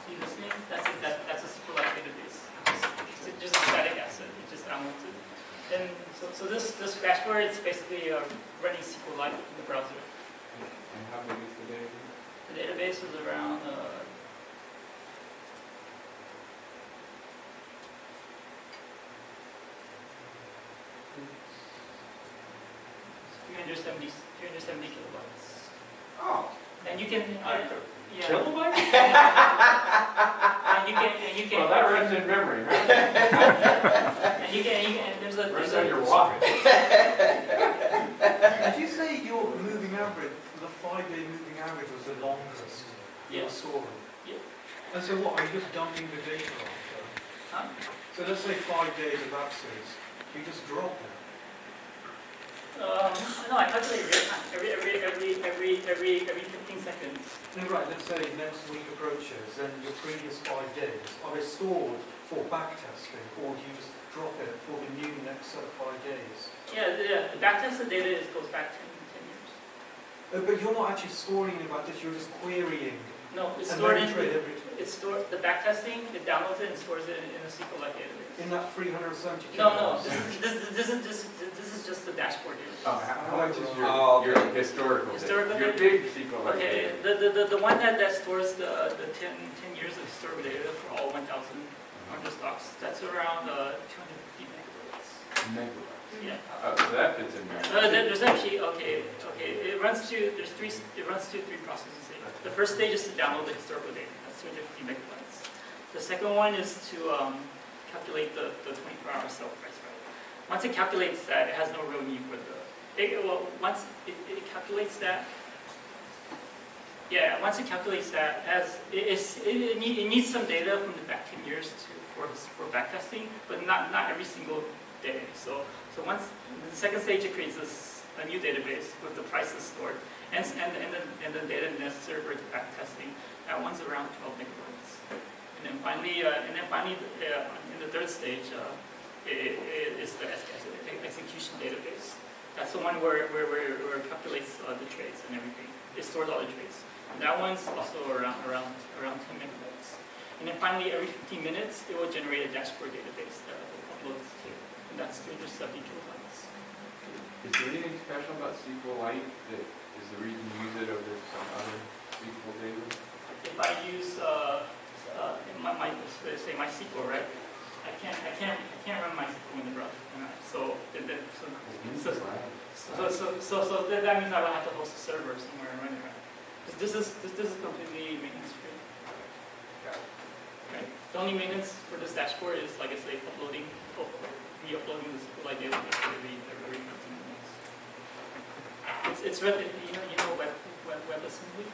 see this thing? That's a SQLite database. It's just a static asset. It just downloads it. Then, so this dashboard is basically running SQLite in the browser. And how big is the data? The database is around, 370 kilobytes. Oh, And you can, yeah. Kilobytes? And you can, Well, that runs in memory, right? and there's a, Runs on your watch. Did you say your moving average, the 5-day moving average was the longest you were Yes. storing? Yeah. And so what, are you just dumping the data off them? Huh? So let's say 5 days of absence, you just drop them. No, I calculate real time, every 15 seconds. No, right, let's say next week approaches, then your previous 5 days, are they stored for backtesting, or do you just drop it for the new next set of 5 days? Yeah, the backtested data goes back 10 years. But you're not actually storing it about this, you're just querying. No, it's and stored then in, trade every it's stored, the backtesting, it downloads it and stores it in a SQLite database. in that 370 No, kilobytes. this is just the dashboard data. How much is your, Oh, okay. your historical data? Historical Your data? big SQL Okay, data? the one that stores the 10 years of historical data for all 1,100 stocks, that's around 250 megabytes. Megabytes. Yeah. So that fits in there. There's actually, it runs to, it runs to 3 processing stages. The first stage is to download the historical data, that's 250 megabytes. The second one is to calculate the 24-hour sell price, right? Once it calculates that, it has no real need for once it calculates that, yeah, once it calculates that, it needs some data from the back 10 years for backtesting, but not every single day. So once the second stage, it creates a new database with the prices stored and the data necessary for backtesting. That one's around 12 megabytes. And then finally, in the third stage, is the execution database. That's the one where it calculates the trades and everything. It stores all the trades. And that one's also around 10 megabytes. And then finally, every 15 minutes, it will generate a dashboard database that it uploads to. And that's 370 kilobytes. Is there anything special about SQLite that is the reason you use it over some other SQL data? If I use my SQL, right? I can't run my SQL in the browser. So that means I will have to host a server somewhere and run it. Right? This is completely maintenance free. Right? The only maintenance for this dashboard is, like I say, re-uploading the SQLite data every 15 minutes. It's web assembly.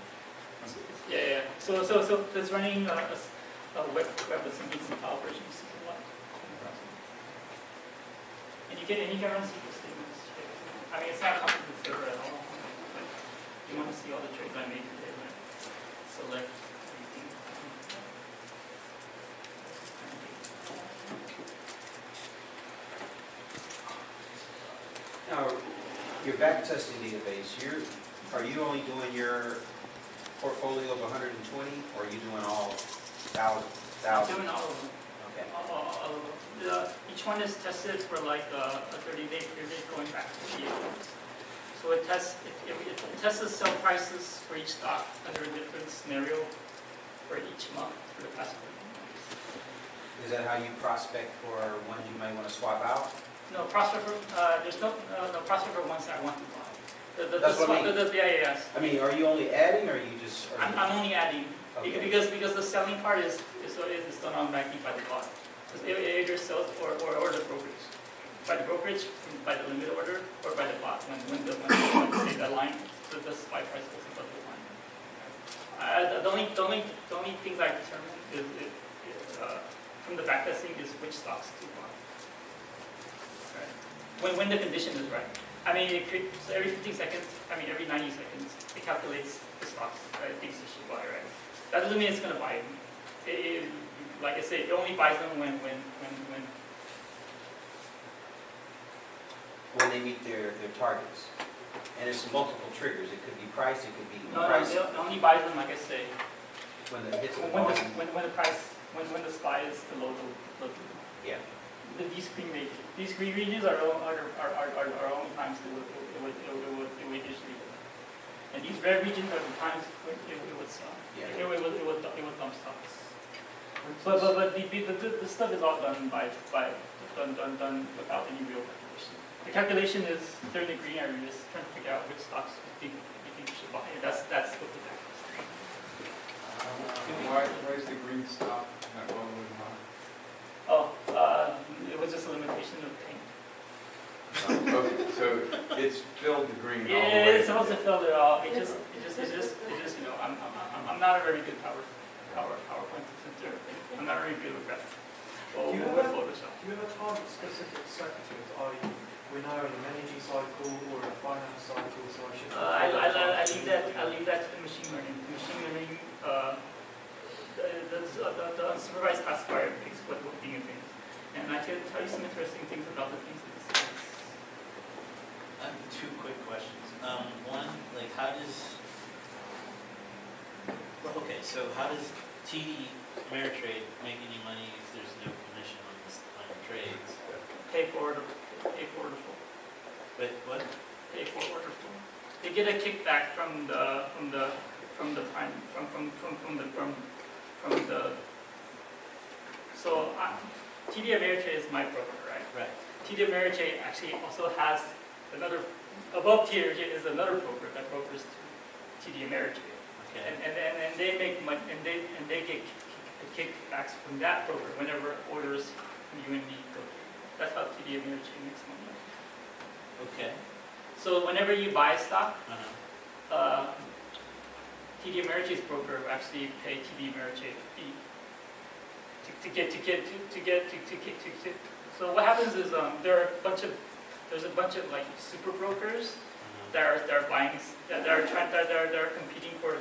Yeah. So it's running a web assembly compile version of SQLite. And you can run SQL statements. I mean, it's not a complicated server at all. But you want to see all the trades I made today, right? Select everything. now, your backtesting database, are you only doing your portfolio of 120, or are you doing all 1,000? I'm doing all of them. Okay. All of them. Each one is tested for like a 30-day period going back to 48 months. So it tests the sell prices for each stock under a different scenario for each month for the past 30 months. Is that how you prospect for ones you might want to swap out? No, there's no prospect for ones that I want to buy. That's what I mean. Yes. I mean, are you only adding, or are you just? I'm only adding Okay. because the selling part is done automatically by the bot. Because it either sells or the brokerage. By the brokerage, by the limit order, or by the bot when the say that line, so the spy price goes above the line. The only things I determine is from the backtesting is which stocks to buy. Right. When the condition is right. I mean, so every 15 seconds, every 90 seconds, it calculates the stocks that it thinks it should buy, right? That doesn't mean it's going to buy them. Like I say, it only buys them when they meet their targets. And it's multiple triggers. It could be price, it could be No, price. it only buys them, like I say, When it hits the when the spy is below the Yeah. These green regions are only times it would usually go. And these red regions are the times it would sell. Yeah. It would dump stocks. But the stuff is all done without any real calculation. The calculation is, if they're in the green area, you're just trying to figure out which stocks you think you should buy. And that's what the fact is. Why is the green stop not going with mine? Oh, it was just a limitation of paint. Okay, so it's filled the green all the way. Yeah, it's supposed to fill it all. It just, you know, I'm not a very good PowerPoint presenter. I'm not very good with graphics. Well, Do you with have- Photoshop. Do you have a target specific sectors, i.e. we're now in an energy cycle or a finance cycle, so I should... I leave that to the machine learning. Machine learning, the unsupervised classifier picks what being a thing. And I can tell you some interesting things about the things that this is. I have two quick questions. One, like how does, okay, so how does TD Ameritrade make any money if there's no commission on trades? Pay for order flow. Wait, what? Pay for order flow. They get a kickback from the so TD Ameritrade is my broker, right? Right. TD Ameritrade actually also has another, above TD Ameritrade is another broker that brokers to TD Ameritrade. Okay. And they make money, and they get kickbacks from that broker whenever orders from you and me go through. That's how TD Ameritrade makes money. Okay. So whenever you buy a stock, Uh-huh. TD Ameritrade's broker will actually pay TD Ameritrade a fee to get. So what happens is there's a bunch of like super brokers that are buying that are competing for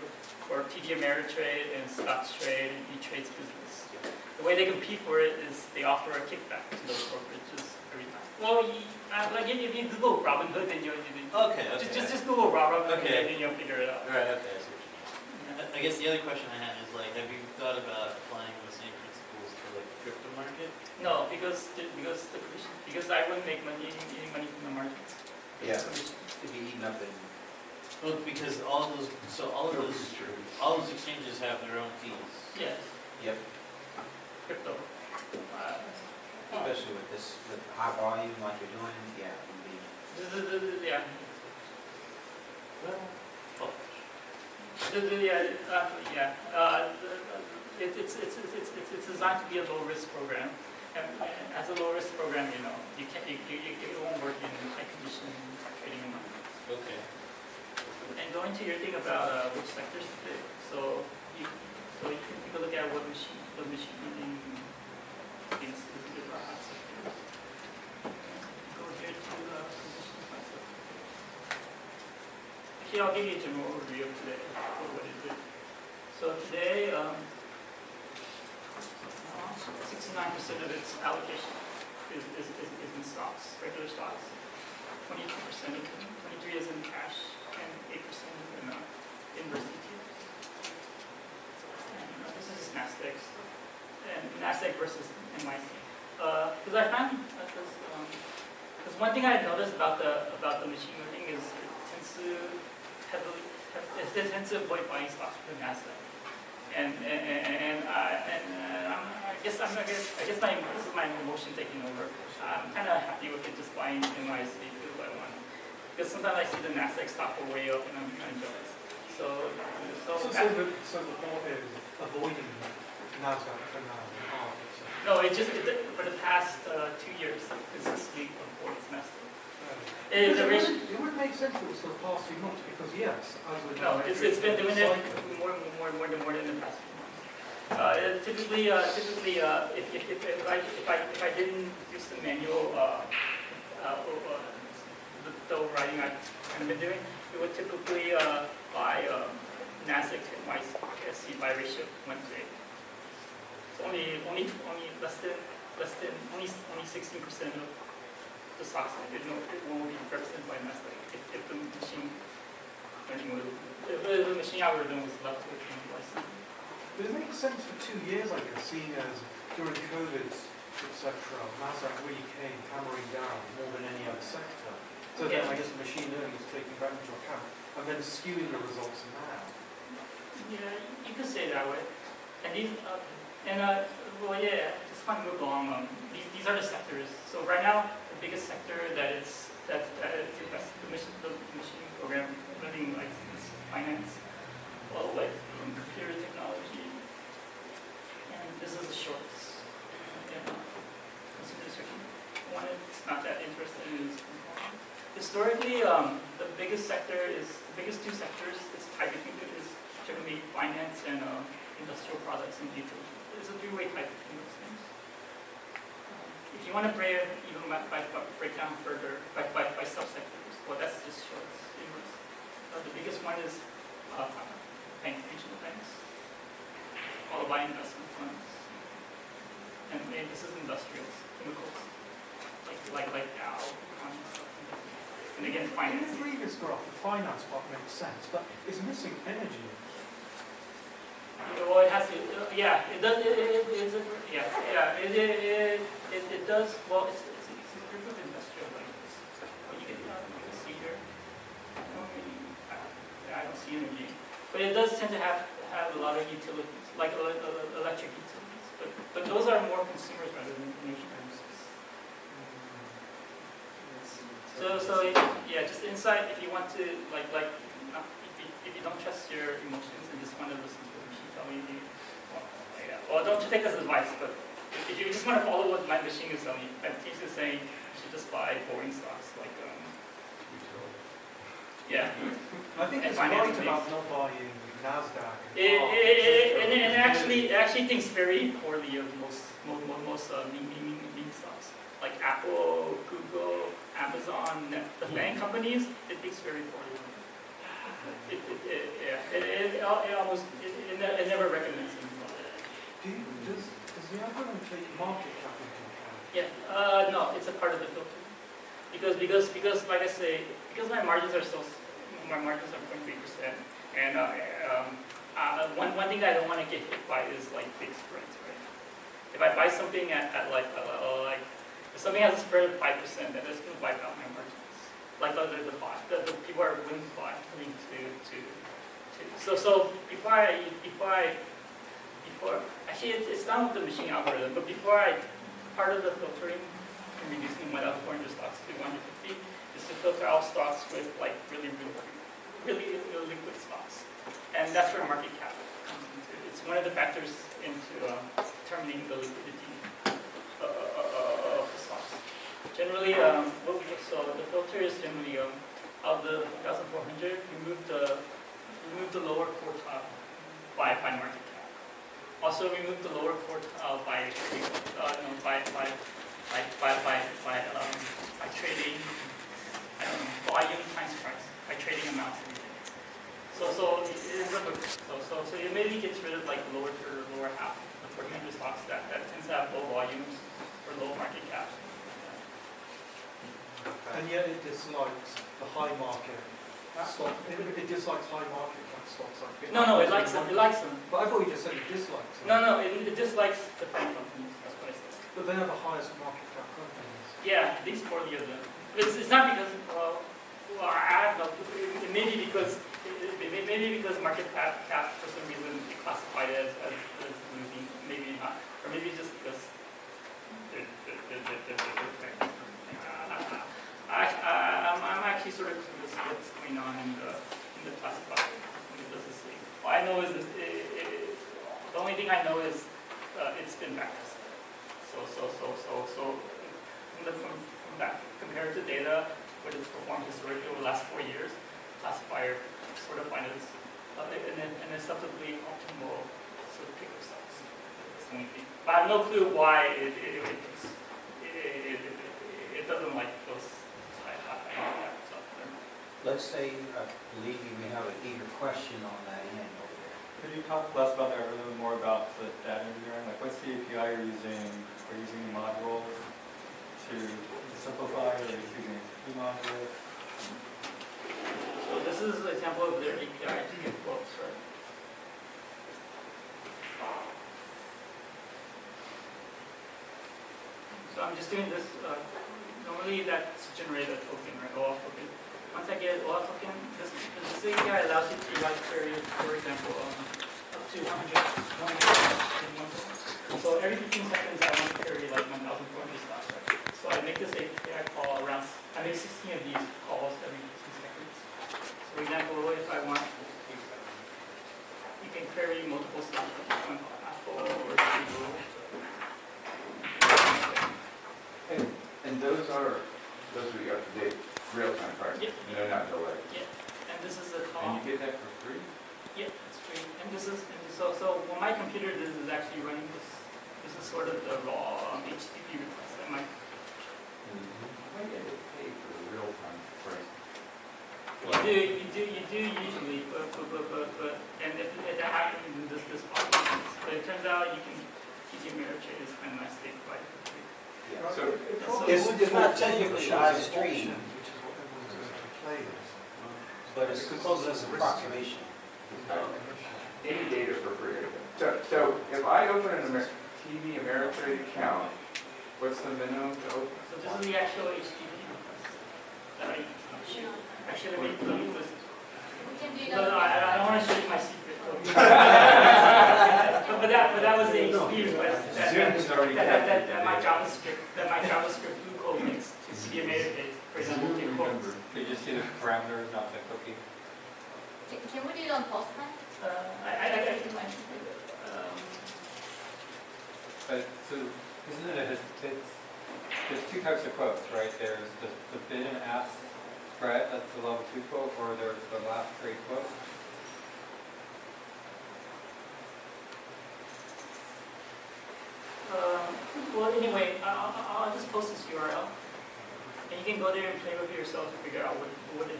TD Ameritrade and Sparksuite and E-Trade's business. The way they compete for it is they offer a kickback to those brokerages every time. Well, if you Google Robinhood, then Okay. just Google Robinhood, Okay. and then you'll figure it out. Right. Okay. I see what you mean. I guess the other question I had is like, have you thought about applying the same principles to like the crypto market? No, because I wouldn't make any money from the markets. Yeah. Commission. To be eaten up in, Well, because all of those exchanges have their own fees. Yes, yep, crypto. especially with this, with high volume like you're doing, yeah, it would be. Yeah. Oh, It's designed to be a low risk program, and as a low risk program, you know, it won't work in high condition trading and markets. okay. And going to your thing about which sectors to pick, so you can take a look at what machine learning thinks is good for hot sectors. Go here to position myself. Actually, I'll give you a general overview of today, what it did. So today, 69% of its allocation is in stocks, regular stocks. 22% 23 is in cash, and 8% in inverse ETFs. And this is NASDAQ, and NASDAQ versus NYC. Because I found because one thing I've noticed about the machine learning is it tends to avoid buying stocks from NASDAQ. And I guess this is my emotion taking over. I'm kind of happy with it just buying NYC because I want. Because sometimes I see the NASDAQ stock go way up and I'm kind of jealous. So the point is avoiding NASDAQ for now. no, for the past 2 years, consistently avoids NASDAQ. It would make sense if it was for the past few months because yes, as we No, it's been doing it more than the past few months. Typically, if I didn't use the manual the overriding I've kind of been doing, it would typically buy NASDAQ to NYSE by ratio of 1 to 8. It's only less than only 16% of the stocks it won't be represented by NASDAQ if the machine learning if the machine algorithm was left to it NYSE. But it makes sense for 2 years, I guess, seeing as during COVID, etc., NASDAQ really came hammering down more than any other sector. So then I guess machine learning is taking that into account and then skewing the results now. Yeah, you could say it that way. And these, just kind of move along. These are the sectors. So right now, the biggest sector that it's the machine program, learning like this finance, all the way from computer technology. And this is the shorts. Consumer searching. One it's not that interesting is historically the biggest two sectors it's tied between is generally finance and industrial products and utilities. It's a three-way tie between those things. If you want to break down further by subsectors, well that's just shorts. The biggest one is regional banks, followed by investment funds, and this is industrials, chemicals, like Dow, and again finance. In the previous graph, the finance part makes sense, but it's missing energy. Well, it has to. Yeah, it does. It does. Well, it's a group of industrial banks. What you can see here. I don't see energy, but it does tend to have a lot of utilities, like electric utilities. But those are more consumers rather than energy producers. So yeah, just insight. If you want to if you don't trust your emotions and just want to listen to the machine telling you, well, don't take this as advice. But if you just want to follow what my machine is telling you, Attendees is saying you should just buy boring stocks like yeah. I think it's right about not buying NASDAQ. It actually thinks very poorly of most meme stocks like Apple, Google, Amazon, the FANG companies. It thinks very poorly. It never recommends them. Does the algorithm take market cap into account? Yeah. No, it's a part of the filter. Because like I say, because my margins are 0.3%, and one thing that I don't want to get hit by is like big spreads, right? If I buy something at like if something has a spread of 5%, then it's going to wipe out my margins. Like the people are willing to buy, So before actually it's not with the machine algorithm, but part of the filtering and reducing 1,400 stocks to 150 is to filter out stocks with like really liquid stocks, and that's where market cap comes into. It's one of the factors into determining the liquidity of the stocks. Generally, so the filter is generally of the 1,400, remove the lower quartile by market cap. Also remove the lower quartile by trading volume times price, by trading amounts. So it immediately gets rid of like the lower half, the 400 stocks that tends to have low volumes or low market cap. And yet it dislikes the high market stock. It dislikes high market cap stocks. Like No, it likes them. But I thought you just said it dislikes them. No, it dislikes the FANG companies. That's what I said. But they are the highest market cap companies. Yeah, these 40 of them. It's not because I don't know. Maybe because market cap for some reason classified as losing. Maybe not, or maybe just because they're I'm actually sort of curious what's going on in the classifier. All I know is the only thing I know is it's been backtested. So from that compared to data, what it's performed historically over the last 4 years, classifier sort of finds and a substantively optimal sort of pick of stocks. That's the only thing. But I have no clue why it doesn't like those high stuff. Let's say, I believe you may have an eager question on that end over there. Could you talk less about that, a little more about the data engineering? Like, what's the API you're using? Are you using modules to simplify, or are you using key modules? So this is an example of their API to get quotes, right? So I'm just doing this. Normally that's generate a token, right? OAuth token. Once I get an OAuth token, this API allows you to write queries, for example, up to 100 in one token. So every 15 seconds I want to query like 1,400 stocks, right? So I make this API call around I make 16 of these calls every 15 seconds. So for example, if I want, you can query multiple stuff, like one Apple or Google. And those are the up-to-date, real-time prices, Yeah. and they're not delayed. Yeah, and this is the And call. you get that for free? Yeah, it's free. And this is, so what my computer is actually running this. This is sort of the raw HTTP request that my. Why get it paid for the real-time price? You do usually, but, and if that happens, then this happens. But it turns out you can, TD Ameritrade is kind of nice, they provide it for free. Yeah. So, It's not technically live stream, Which is what everyone's going to play this. but it's close as an approximation. any data for free. So if I open an TD Ameritrade account, what's the minimum to open? So this is the actual HTTP request that I should have made. We can do No, that. I don't want to show you my secret. but that was the HTTP request that my JavaScript blue code makes to TD Ameritrade, for example, take quotes. So you just see the parameters, not the cookie? Can we do it on Postman? I can mind. But, so, isn't it, there's two types of quotes, right? There's the bid and ask spread, that's the level 2 quote, or there's the last trade quote. Well, anyway, I'll just post this URL, and you can go there and play with it yourself to figure out what it is.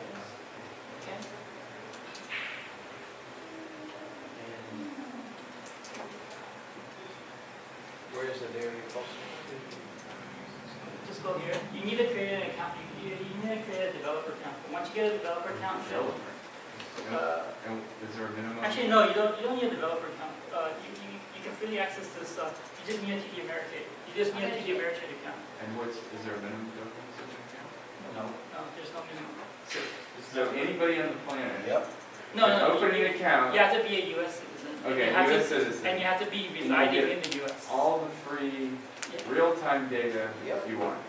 Okay. Where is the dairy posted? Just go here. You need to create an account. You need to create a developer account. But once you get a developer account, And is there a minimum? actually no, you don't need a developer account. You can freely access this stuff. You just need a TD Ameritrade. You just need a TD Ameritrade account. And is there a minimum to open such an account? No, there's no minimum. So anybody on the planet? Yep. No. Opening an account. You have to be a U.S. citizen. Okay, You have US to- citizen. And you have to be you residing get in the U.S. All the free, Yeah. real-time data Yep. you want.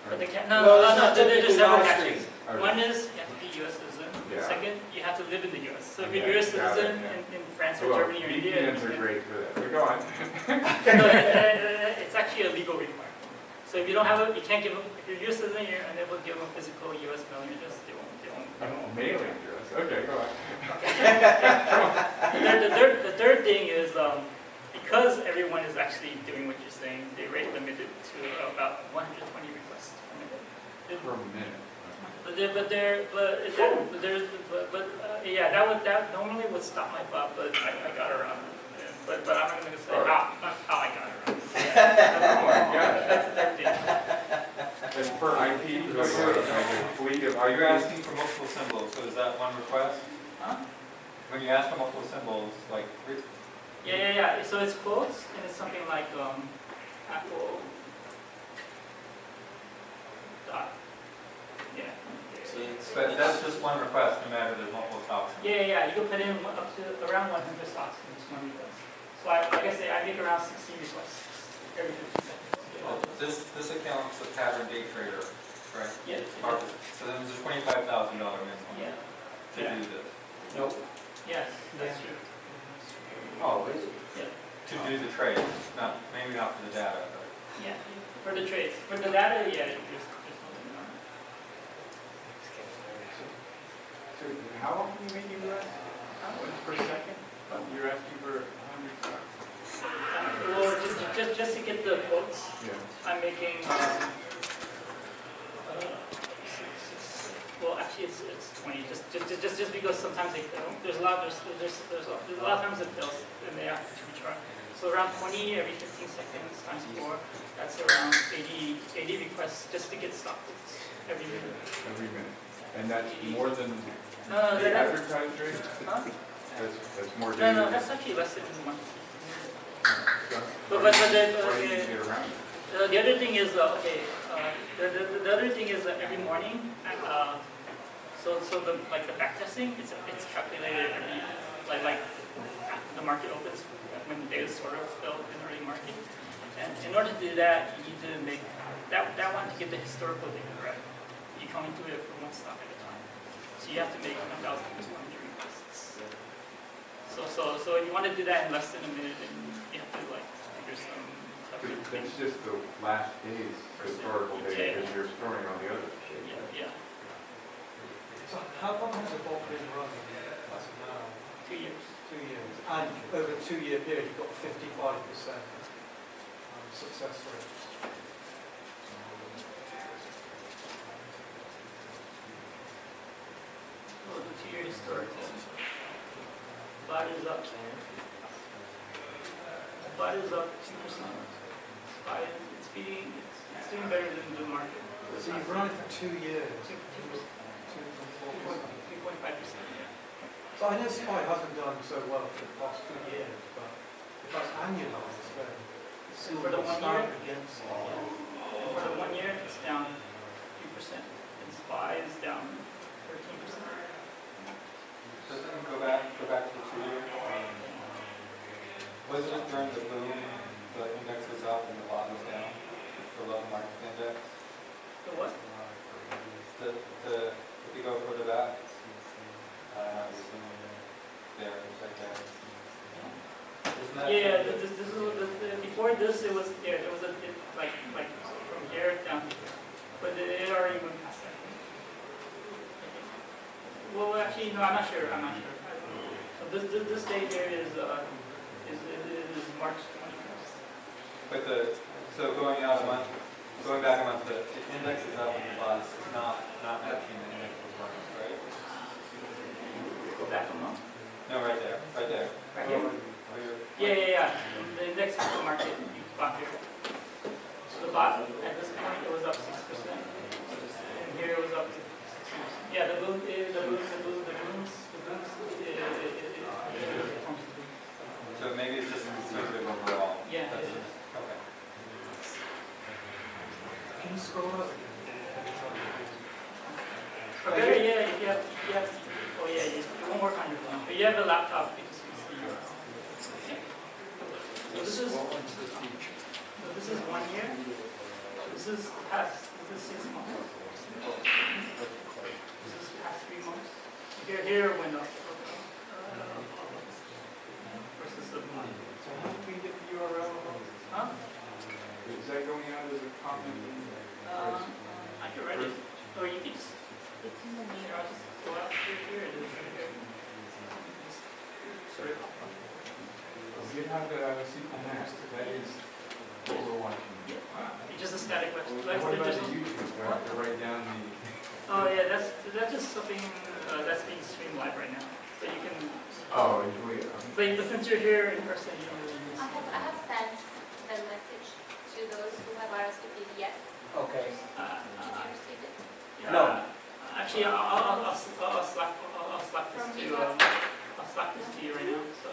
But they can't, Well, it's not there's typically several live catches. Okay. One is you have to be U.S. citizen. Yeah. Second, you have to live in the U.S. So if Yeah, you're a U.S. got it, citizen yeah. in France or Well, Germany or India, VPNs are great for that. But go on. it's actually a legal requirement. So if you don't have you can't give them, if you're a U.S. citizen, you're unable to give them a physical U.S. mailing address, they won't. Mailing address. Okay, go on. The third thing is, because everyone is actually doing what you're saying, they rate limited to about 120 requests per minute. Per minute. That normally would stop my bot, but I got around it. But I'm not going to say how I got around it. Oh my God. That's the third thing. And per IP, like a fleet of Are you IPs? asking for multiple symbols, so is that one request? Huh? When you ask for multiple symbols, like, Yeah. So it's quotes, and it's something like Apple. Dot. Yeah. but that's just one request, no matter there's multiple stops. Yeah. You can put in up to around 100 stocks in this one request. So like I say, I make around 16 requests every 15 seconds. Well, this account's a pattern day trader, right? Yeah. So then there's a $25,000 minimum Yeah. to do this, Nope. Yes, that's true. Oh, is it? to do the trade, maybe not for the data, but. Yeah. For the trades, for the data, yeah, there's nothing on it. So how often you make US? Per second? You're asking for 100 stocks? Well, just to get the quotes, Yeah. I'm making. Well, actually, it's 20. Just because sometimes there's a lot of times it fails and they have to retry. So around 20 every 15 seconds times 4. That's around 80 requests just to get stock quotes every minute. Every minute. And that's more than No, the advertised rate? Huh? That's more data. No, that's actually less than 1. Why do you get around it? The other thing is the other thing is every morning. So the back testing, it's calculated every like after the market opens when the data is sort of filled in the early market. And in order to do that, you need to make that one to get the historical data right. You come into it for one stock at a time. So you have to make 1,200 requests. So if you want to do that in less than a minute, then you have to like figure some. That's just the last day's historical data, because you're storing all the other shit. Yeah, So how long has the bot been running as of now? 2 years. 2 years. And over a 2-year period, you've got 55% success rate. Well, the 2 year historical. Bot is up. Bot is up 2%. It's beating, it's doing better than the market. So you've run it for 2 years. 2.5%. 2.4%. Yeah. So I know Spy hasn't done so well for the past 2 years, but if that's annualized, then it's still For the 1 year? starting against it. And for the 1 year, it's down 2%. And SPY is down 13%. So then go back to the 2 year. Wasn't it during the boom, the index was up and the bot was down, the level market index? The what? If you go further back, there, it's like that. Isn't that? Yeah, this is, before this, it was, yeah, there was a, like from here down here. But it already went past that. Well, actually, no, I'm not sure. So this date here is March 21st. But so going out a month, going back a month, the index is up and the bot is not matching the index performance, right? Go back a month. No, right there. Right here? Oh, Yeah. The index is the market bot here. So the bot at this point it was up 6%, and here it was up 6%. Yeah, the booms. So maybe it's just conservative overall. Yeah, That's it is. Okay. Can you scroll up? Better, yeah, if you have, oh yeah, it won't work on your phone. But you have a laptop, you can see. So this is 1 year. This is past, this is 6 months. This is past 3 months. Here went up. Versus the month. So how do we get the URL? Huh? Is that going out as a comment? I can write it. Or you can just, here, I'll just go out here. It is right here. Sorry. You have the SQL Next, that is what we're watching. It's just a static website. What about Just- the YouTube, do I have to write down the? Oh yeah, that's just something that's being streamed live right now. So you can, Oh, but since you're here in person, you don't really miss I it. have sent the message to those who have RSVP'd yes. Okay. Did you receive it? No. Actually, I'll slap this to you right now. So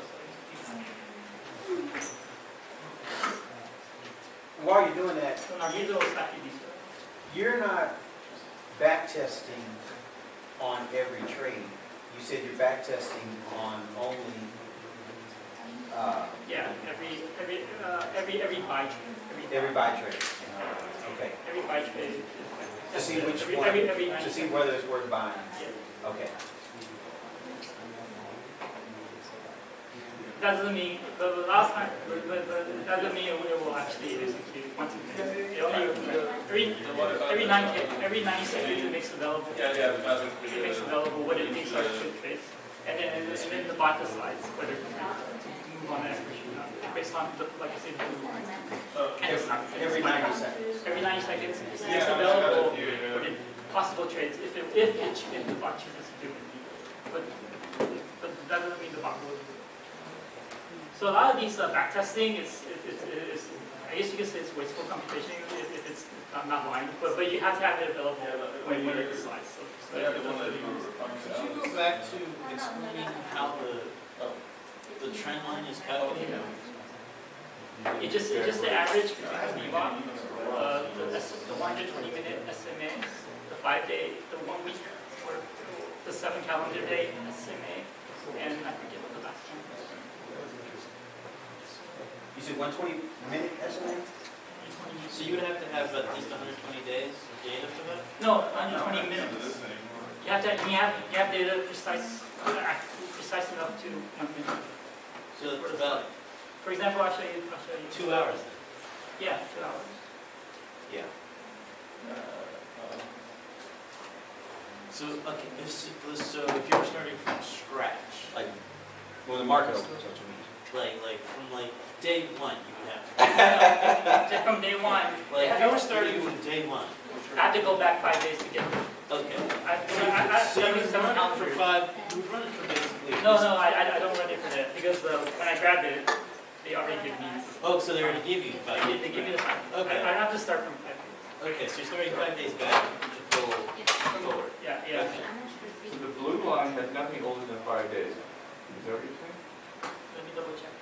While you're doing that, Nargiza will slap you these. you're not back testing on every trade. You said you're back testing on only, Yeah, every buy trade. every buy trade. Okay. Every buy trade. To see which every, one, every to see whether it's worth buying. Yeah. Okay. Doesn't mean, the last time, but doesn't mean it will actually execute once it makes. It only, every 90 seconds it makes available. It makes available what it thinks are good trades. And then the bot decides whether to move on it or not. Based on, like I said, Every 90 seconds. Every 90 seconds, it makes available what it, possible trades if the bot chooses to do it. But that doesn't mean the bot will. So a lot of these backtesting is, I guess you could say it's wasteful computation if it's not lying, but you have to have it available when you decide. So Could you go back to explaining how the trend line is calculated? it's just the average between the VBOT, the 120-minute SMA, the 5-day, the 1 week, or the 7 calendar day SMA, and I forget what the last one was. You said 120-minute SMA? 120 So you would have to have at least 120 days of data for that? No, 120 minutes. You have data precise enough to 1 minute. So it's about For example, I'll show you. 2 hours then? Yeah, 2 hours. Yeah. So, okay, so if you were starting from scratch, Like, well, the market opens, that's what you mean. like from day one, you would have to. From day one, Like, if you were starting from day one, I had to go back 5 days to get it. okay. So So you would run it for 5, you would run it for basically. No, I don't run it for that because when I grabbed it, they already give me. Oh, so they already give you 5 days? They give me the time. Okay. I have to start from 5 days. Okay, so you're starting 5 days back to go forward. Yeah. Okay. So the blue line has nothing older than 5 days. Is that what you're saying? Let me double check.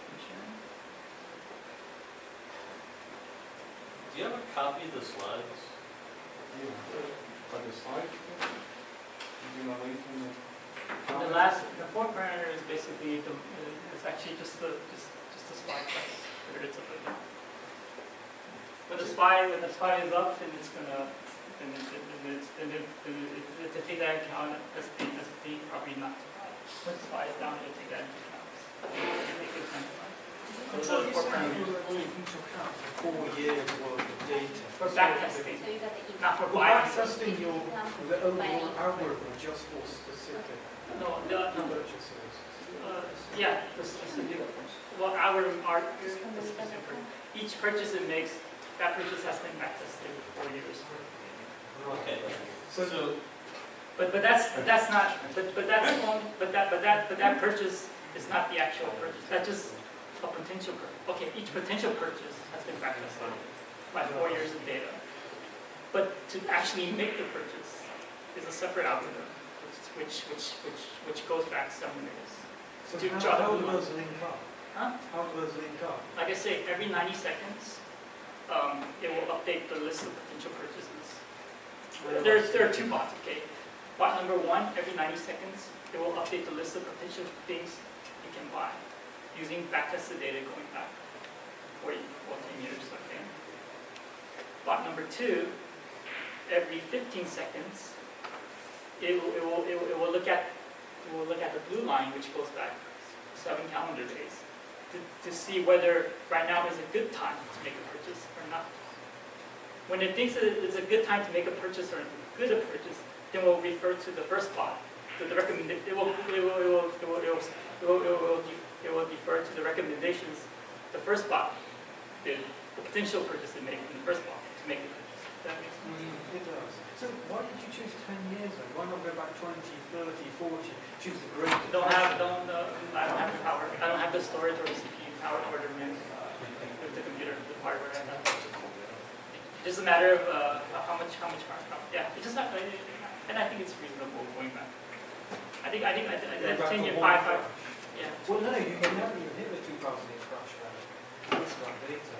Do you have a copy of the slides? Are the slides? You know, link from the. The fourth parameter is basically it's actually just the SPY price. Whether it's up or down. When the SPY is up, then it's gonna it's take that into account as the probably not too high. When the SPY is down, it'll take that into account. Those are the four parameters. Only into account 4 years worth of data. For back testing, So you got the not for Well, buying. accessing the overall algorithm just for specific No, purchases. yeah, for specific. Well, our is specific. Each purchase it makes, that purchase has been back tested for 4 years. Okay. So, But that's not, but that purchase is not the actual purchase. That's just a potential purchase. Okay, each potential purchase has been back tested by 4 years of data. But to actually make the purchase is a separate algorithm, which goes back 7 years. so To how draw the do blue those link up? Huh? How do those link up? Like I say, every 90 seconds, it will update the list of potential purchases. There are 2 bots, okay? Bot number 1, every 90 seconds, it will update the list of potential things you can buy using backtested data going back 10 years, okay? Bot number 2, every 15 seconds, it will look at the blue line, which goes back 7 calendar days, to see whether right now is a good time to make a purchase or not. When it thinks that it's a good time to make a purchase or good a purchase, then we'll refer to the first bot. To the it will defer to the recommendations the first bot did, the potential purchase it made in the first bot to make the purchase. Does that make sense? It does. So why did you choose 10 years then? Why not go back 20, 30, 40? Choose the great. I don't have the power. I don't have the storage or the CPU power to order with the computer, the hardware. It's just a matter of how much power. Yeah, it's just not. And I think it's reasonable going back. I think 10 year 5. Yeah. Well, no, you can never even hit the 2008 crash rate. It's got data.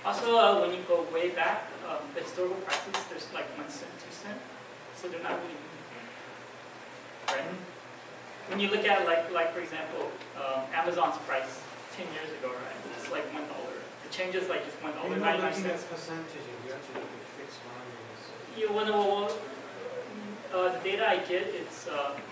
Also, when you go way back, the historical prices, there's like 1 cent, 2 cent, so they're not really moving. Right? When you look at like for example, Amazon's price 10 years ago, right? It's like $1. The change is like just $1.99. You're not looking at percentages, you actually look at fixed values. You want the data I get, it's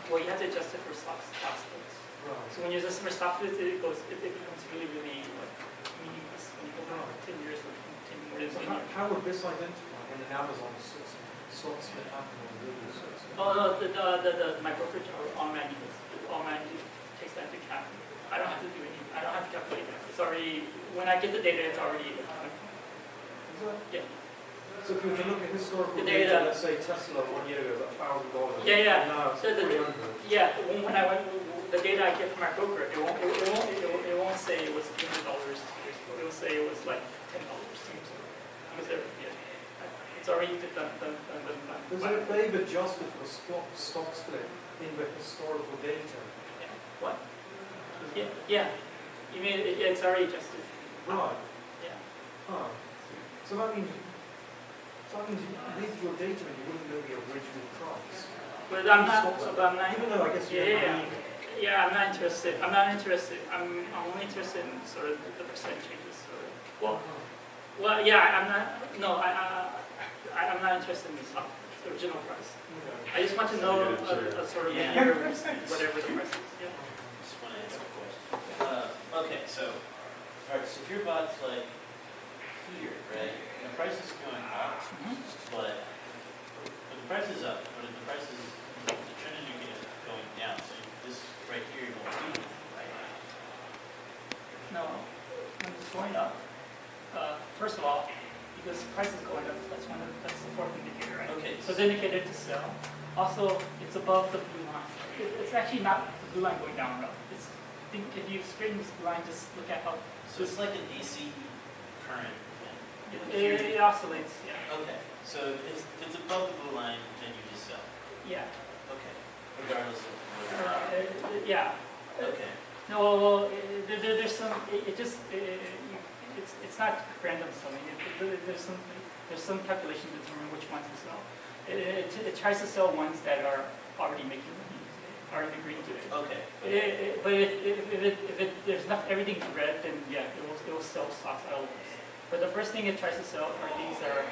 well, you have to adjust it for stock splits. Right. So when you adjust it for stock splits, it becomes really like meaningless when you go from 10 years to 10 more than 10 years. How would this identify when an Amazon stock split happened or Google stock split? Oh no, my brokerage automatically takes that into account. I don't have to do anything. I don't have to calculate that. It's already when I get the data, it's already. Yeah. So if we were to look at historical The data, data. let's say Tesla 1 year ago was $1,000. Yeah. Now it's So the 300. yeah, when I went, the data I get from my broker, it won't say it was $300. It will say it was like $10. It's already done. Because if they've adjusted for stock split in the historical data. What? Yeah. You mean it's already adjusted? Right. Yeah. Huh. So that means with your data you wouldn't know the original price. But I'm not. Even though I guess you Yeah, I'm not interested. I'm only interested in sort of the percent changes. Well, Well, yeah, I'm not, no, I'm not interested in the original price. I just want to know a sort of Yeah. year, whatever the price is, yeah. Just want to answer the question. Okay, so, all right, so if your bot's like here, right, and the price is going up, but the price is up, but if the price is, the trend is going down, so this right here, you're going to do, right? No, when it's going up, first of all, because the price is going up, that's the fourth indicator, right? Okay. So it's indicated to sell. Also, it's above the blue line. It's actually not the blue line going down or up. It's, I think if you straighten this blue line, just look at how So it's like a DC current thing. it oscillates, yeah. Okay, so if it's above the blue line, then you just sell. Yeah. Okay, regardless of whether. Yeah. Okay. No, well, there's some, it's not random selling. There's some calculation to determine which ones to sell. It tries to sell ones that are already making money, are agreeing to it. Okay. But if there's enough everything red, then yeah, it will sell stocks out of this. But the first thing it tries to sell are these that are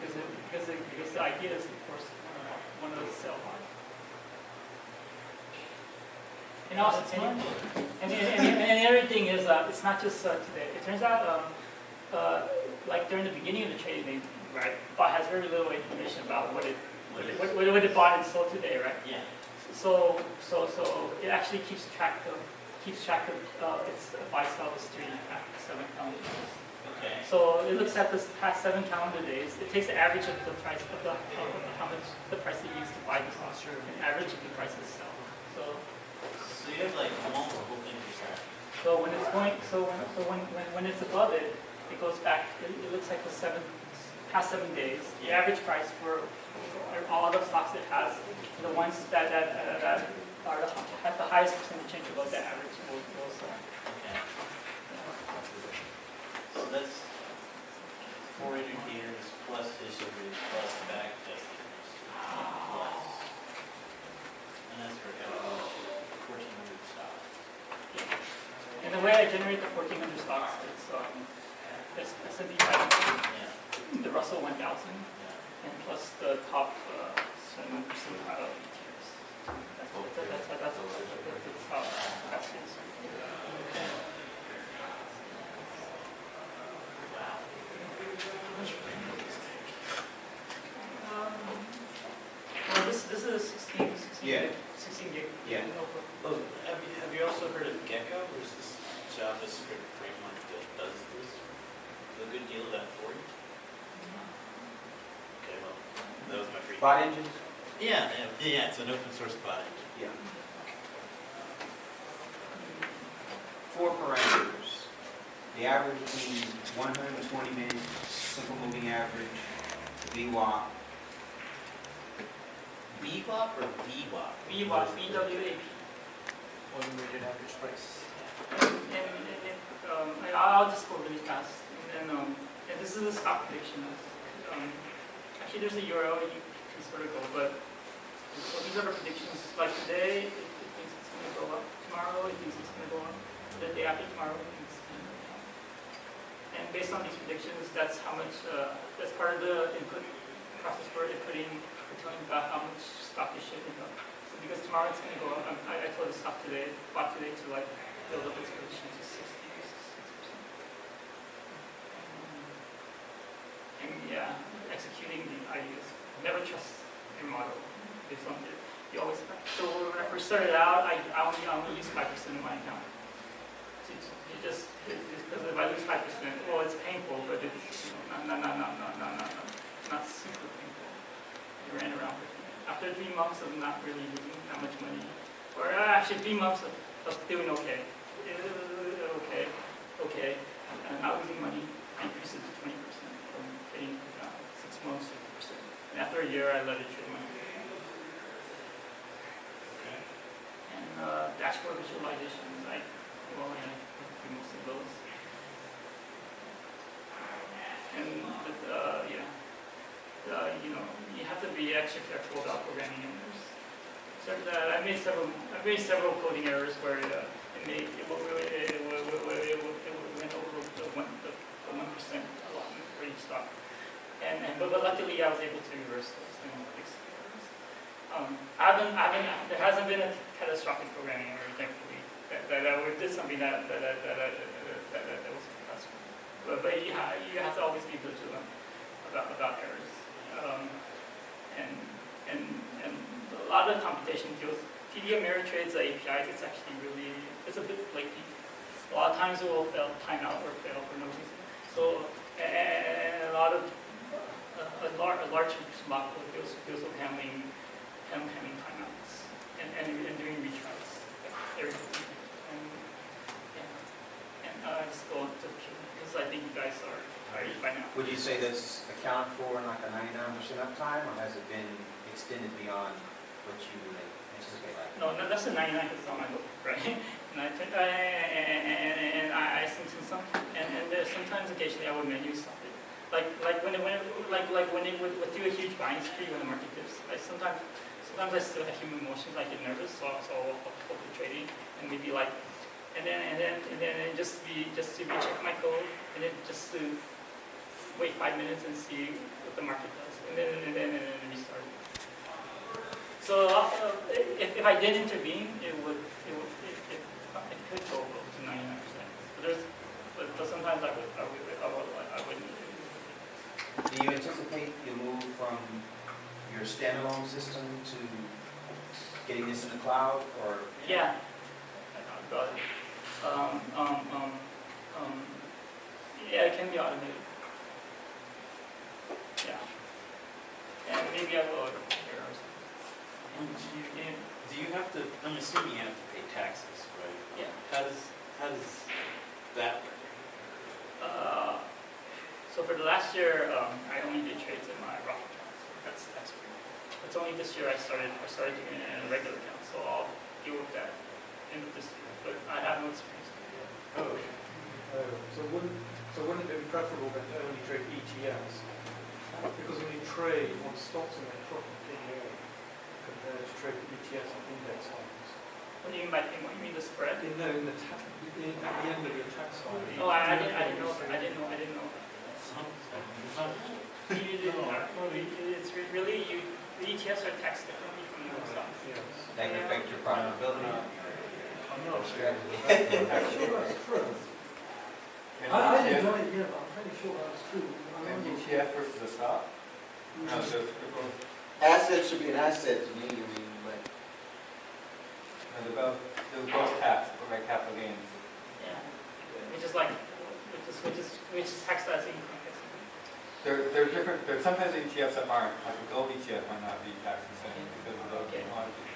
because the idea is, of course, one of those sell hard. And also, and the other thing is, it's not just today. It turns out, like during the beginning of the trading, right, bot has very little information about what it bought and sold today, right? Yeah. So it actually keeps track of its buy-sell history at 7 calendar days. Okay. So it looks at the past 7 calendar days. It takes the average of the price of how much the price they used to buy the stock, and average of the price to sell. So you have like multiple things to track. So when it's going, when it's above it, it goes back. It looks like the past 7 days. The average price for all the stocks it has, the ones that have the highest percentage change above the average will sell. Okay. So that's 4 indicators plus history plus back testers plus. And that's for about 1,400 stocks. And the way I generate the 1,400 stocks, it's S&P 500, Yeah. the Russell 1000, Yeah. and plus the top 7% of ETFs. That's how that's it. Okay. Wow. Well, this is a 16 Yeah. gig. Yeah. notebook. Oh, have you also heard of Gecko, or is this JavaScript framework that does this? A good deal of that for you? Okay, well, that was my free. Bot engines? Yeah, it's an open source bot engine. Yeah. 4 parameters. The average being 120 minutes, simple moving average, VWAP. Bebop or VWAP? BWAP, BWAP. One weighted average price. And I'll just go really fast. And this is a stock prediction. Actually, there's a URL you can sort of go, but so these are the predictions. Like today, it thinks it's going to go up. Tomorrow, it thinks it's going to go up. The day after tomorrow, it thinks it's going to go down. And based on these predictions, that's how much. That's part of the input process for inputting. We're telling you about how much stock you should up. So because tomorrow it's going to go up, I told the stock today, bought today to like build up its position to 60%. And yeah, executing the ideas. Never trust your model based on it. You always. So when I first started out, I only used 5% of my account. Because if I lose 5%, well, it's painful, but it's not super painful. It ran around with me. After 3 months of not really losing that much money, or actually 3 months of doing okay, not losing money, I increased it to 20% from trading 6 months to 50%. And after a year, I let it trade money. And dashboard visualizations, I do most of those. And you have to be extra careful about programming errors. So I made several coding errors where it went over the 1% a lot. stock. But luckily I was able to reverse those and fix those. There hasn't been a catastrophic programming error, thankfully, that we did something that was successful. But you have to always be vigilant about errors. And a lot of computation deals, TD Ameritrade's APIs, it's actually really, it's a bit flaky. A lot of times it will fail, timeout or fail for no reason. So, and a large block deals with handling timeouts and doing retries every time. And I just go to Q because I think you guys are tired by now. Would you say this account for like a 99% uptime, or has it been extended beyond what you would anticipate? No, that's a 99 because it's on my book, right? And I there's sometimes occasionally I would menu something. Like when it would do a huge buying spree when the market dips. Sometimes I still have human emotions. I get nervous, so I'll hold the trading and maybe like, and then just to recheck my code and then just to wait 5 minutes and see what the market does, and then restart. So if I did intervene, it could go to 99%. But sometimes I wouldn't. Do you anticipate you move from your standalone system to getting this in the cloud, or? Yeah. Got it. Yeah, it can be automated. Yeah. And maybe I will here or something. Do you have to, I'm assuming you have to pay taxes, right? Yeah. How does that work? So for the last year, I only did trades in my Roth account, so that's free. It's only this year I started doing it in a regular account, so I'll deal with that end of this year. But I have no experience. Oh, so wouldn't it be preferable then to only trade ETFs? Because when you trade on stocks and electronic PEA compared to trade ETFs on index funds. What do you mean by thing? What do you mean the spread? At the end of your tax line. Oh, I didn't know that. It's really the ETFs are taxed differently from the stocks. Yes. That can affect your profitability. I'm not sure. I'm sure that's true. I didn't know it, yeah, but I'm pretty sure that's true. An ETF versus a stock? No, so they're both, Asset should be an asset to me, I mean, like. they're both taxed, but like capital gains. Yeah, which is taxed as income. They're different, there's sometimes ETFs that aren't, like a gold ETF might not be tax incentive because of the commodity.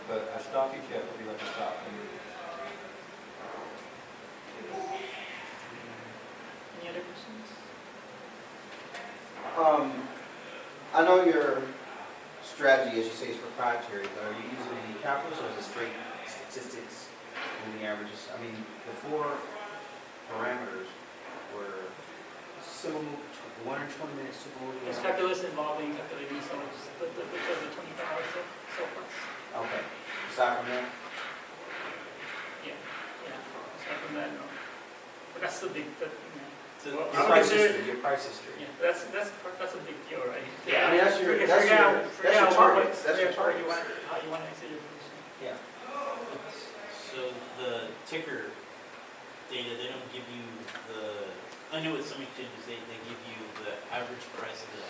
But a stock ETF would be like a stock. Any other questions? I know your strategy, as you say, is proprietary, but are you using any calculus or is it straight statistics, moving averages? I mean, the 4 parameters were simple, 1 or 20 minute simple. There's calculus involving calculating the 25 surplus. Okay. Aside from that? Yeah. Aside from that, no. But that's the big, So well, Your price history. Your price history. yeah, that's a big deal, right? Yeah, I mean, that's your Figure out targets. That's your how you targets. want to exit your position. Yeah. So the ticker data, they don't give you I know with some exchanges, they give you the average price of the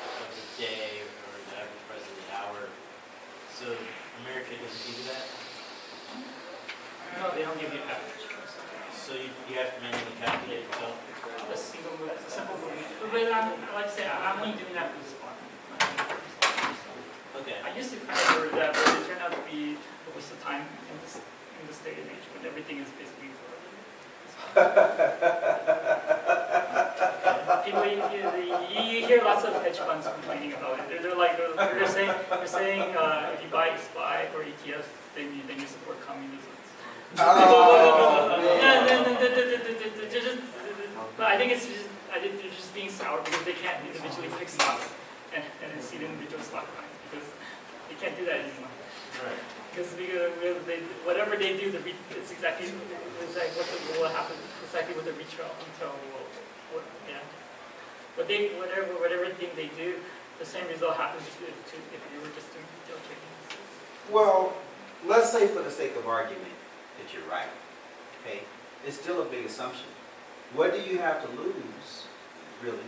day or the average price of the hour. So Ameritrade doesn't give you that? No, they don't give you average price. So you have to manually calculate it yourself? A simple move. But like I say, I'm only doing that for the spot. Okay. I used to kind of worry that, but it turned out to be a waste of time in this day and age when everything is basically for people, you hear lots of hedge funds complaining about it. They're saying if you buy SPY or ETFs, then you support communism. But I think they're just being sour because they can't individually pick stocks and see the individual stock lines because they can't do that anymore. Right. Because whatever they do, it's exactly what will happen. Exactly what the retrial until yeah. But whatever thing they do, the same result happens if you were just doing detail checking. Well, let's say for the sake of argument that you're right, okay? It's still a big assumption. What do you have to lose, really,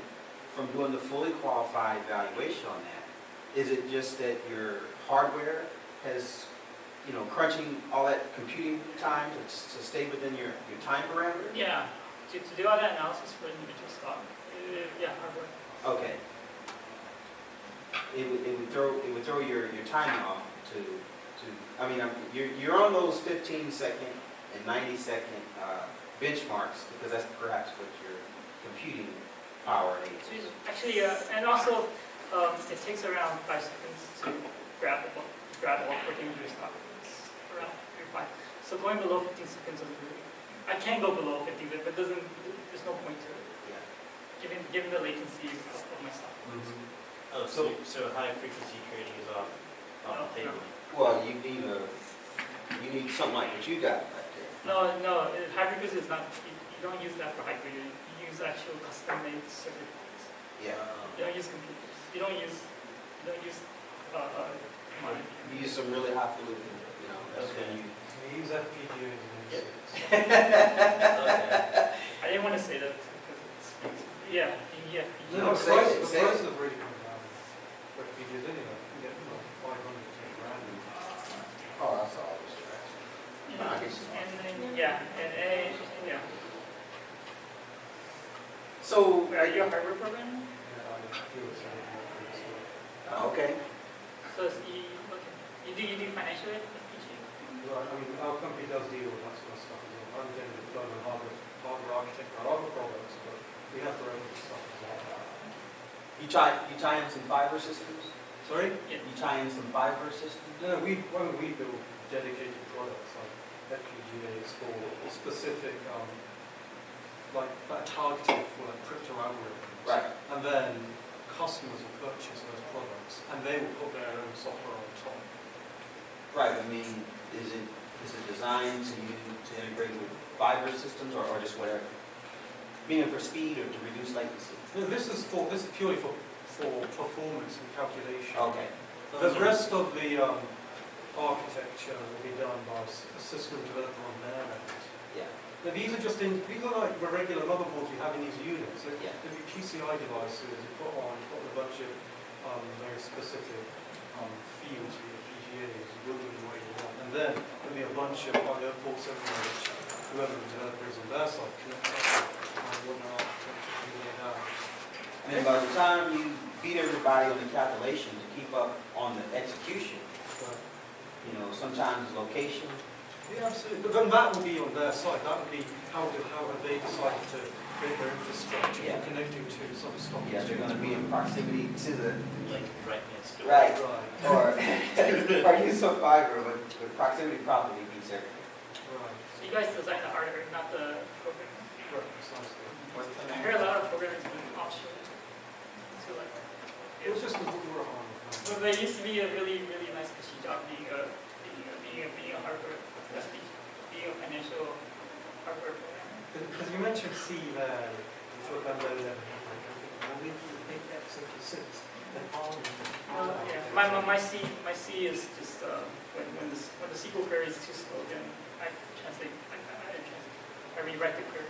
from doing the fully qualified evaluation on that? Is it just that your hardware has, crunching all that computing time to stay within your time parameter? Yeah, to do all that analysis for individual stock, yeah, hardware. Okay. It would throw your timing off you're on those 15-second and 90-second benchmarks because that's perhaps what your computing power needs. Actually, and also, it takes around 5 seconds to grab all 14 individual stock. It's around 3 or 5. So going below 15 seconds doesn't really, I can go below 15, but there's no point to it. Yeah. Given the latency of my stock. Oh, so high frequency trading is off the table. Well, you need something like what you got right there. No, high frequency is not, you don't use that for high frequency. You use actual custom-made circuit boards. Yeah. You don't use computers. You don't use money. You use some really highfalutin, that's when you. We use FPGAs and Yep. ASICs. Okay. I didn't want to say that because it's, yeah. No, The say it, prices say it. have really come down for FPGAs anyway. You can get like 500 to a grand. Oh, that's all this trash. I can see. And then, yeah. So, Are you a hardware programmer? Yeah, I feel it's a okay. So you do financial aid? FPGA? Right, our company does deal with that sort of stuff as well. I'm generally the firm and hardware architect for our other products, but we have our own stuff as well. You tie in some fiber systems? Sorry? Yeah. You tie in some fiber systems? No, we build dedicated products like FPGAs for specific, targeted for crypto algorithms. Right. And then customers will purchase those products and they will put their own software on top. Right, is it designed to integrate with fiber systems or just whatever? Meaning for speed or to reduce latency? No, this is purely for performance and calculation. Okay. The rest of the architecture will be done by a system developer on their end. Yeah. Now, these are like the regular motherboards you have in these units. They're Yeah. PCI devices. You put a bunch of very specific fields for your PGAs. You build them the way you want. And then there'll be a bunch of other ports everywhere which whoever the developer is on their side connects up to what their architecture they have. And by the time you beat everybody on the calculation to keep up on the execution, sometimes location. Yeah, absolutely. But then that will be on their side. That would be how have they decided to create their infrastructure Yeah. connecting to some stock. Yeah, they're going to be in proximity to the. Like right next door. Right. Right. Or use some fiber, but the proximity probably beats everything. Right. So you guys design the hardware, not the programming. Right, precisely. I hear a lot of programming is being offshore. So It was just a work on. but there used to be a really, really nice cushy job being a hardware, being a financial hardware programmer. Because you mentioned C there, you talk about low level. Well, we take X over 6, then R. Yeah, my C is just when the SQL query is too slow, then I translate. I rewrite the query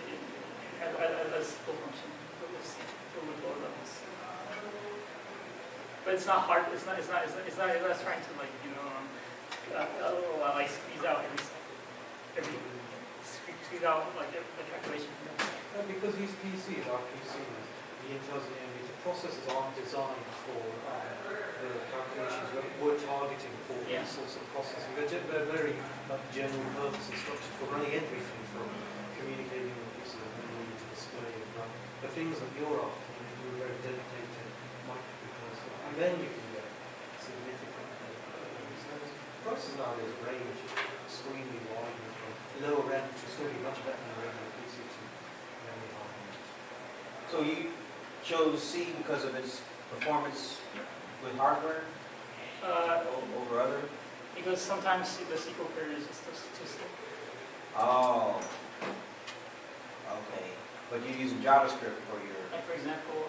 as full function with C with lower levels. But it's not hard. It's not trying to squeeze out squeeze out the calculation. Because these PCs are PCs, the processors aren't designed for the calculations we're targeting for these sorts of processing. They're very general purpose instructions for running everything from communicating with pieces of memory to display. The things that you're after, you do a very dedicated microprocessor, and then you can get significant processors nowadays range extremely widely from lower end, which is still be much better than a regular PC to very high end. So you chose C because of its performance with hardware over other? Because sometimes the SQL query is just too slow. Oh. Okay. But you're using JavaScript for your. Like for example,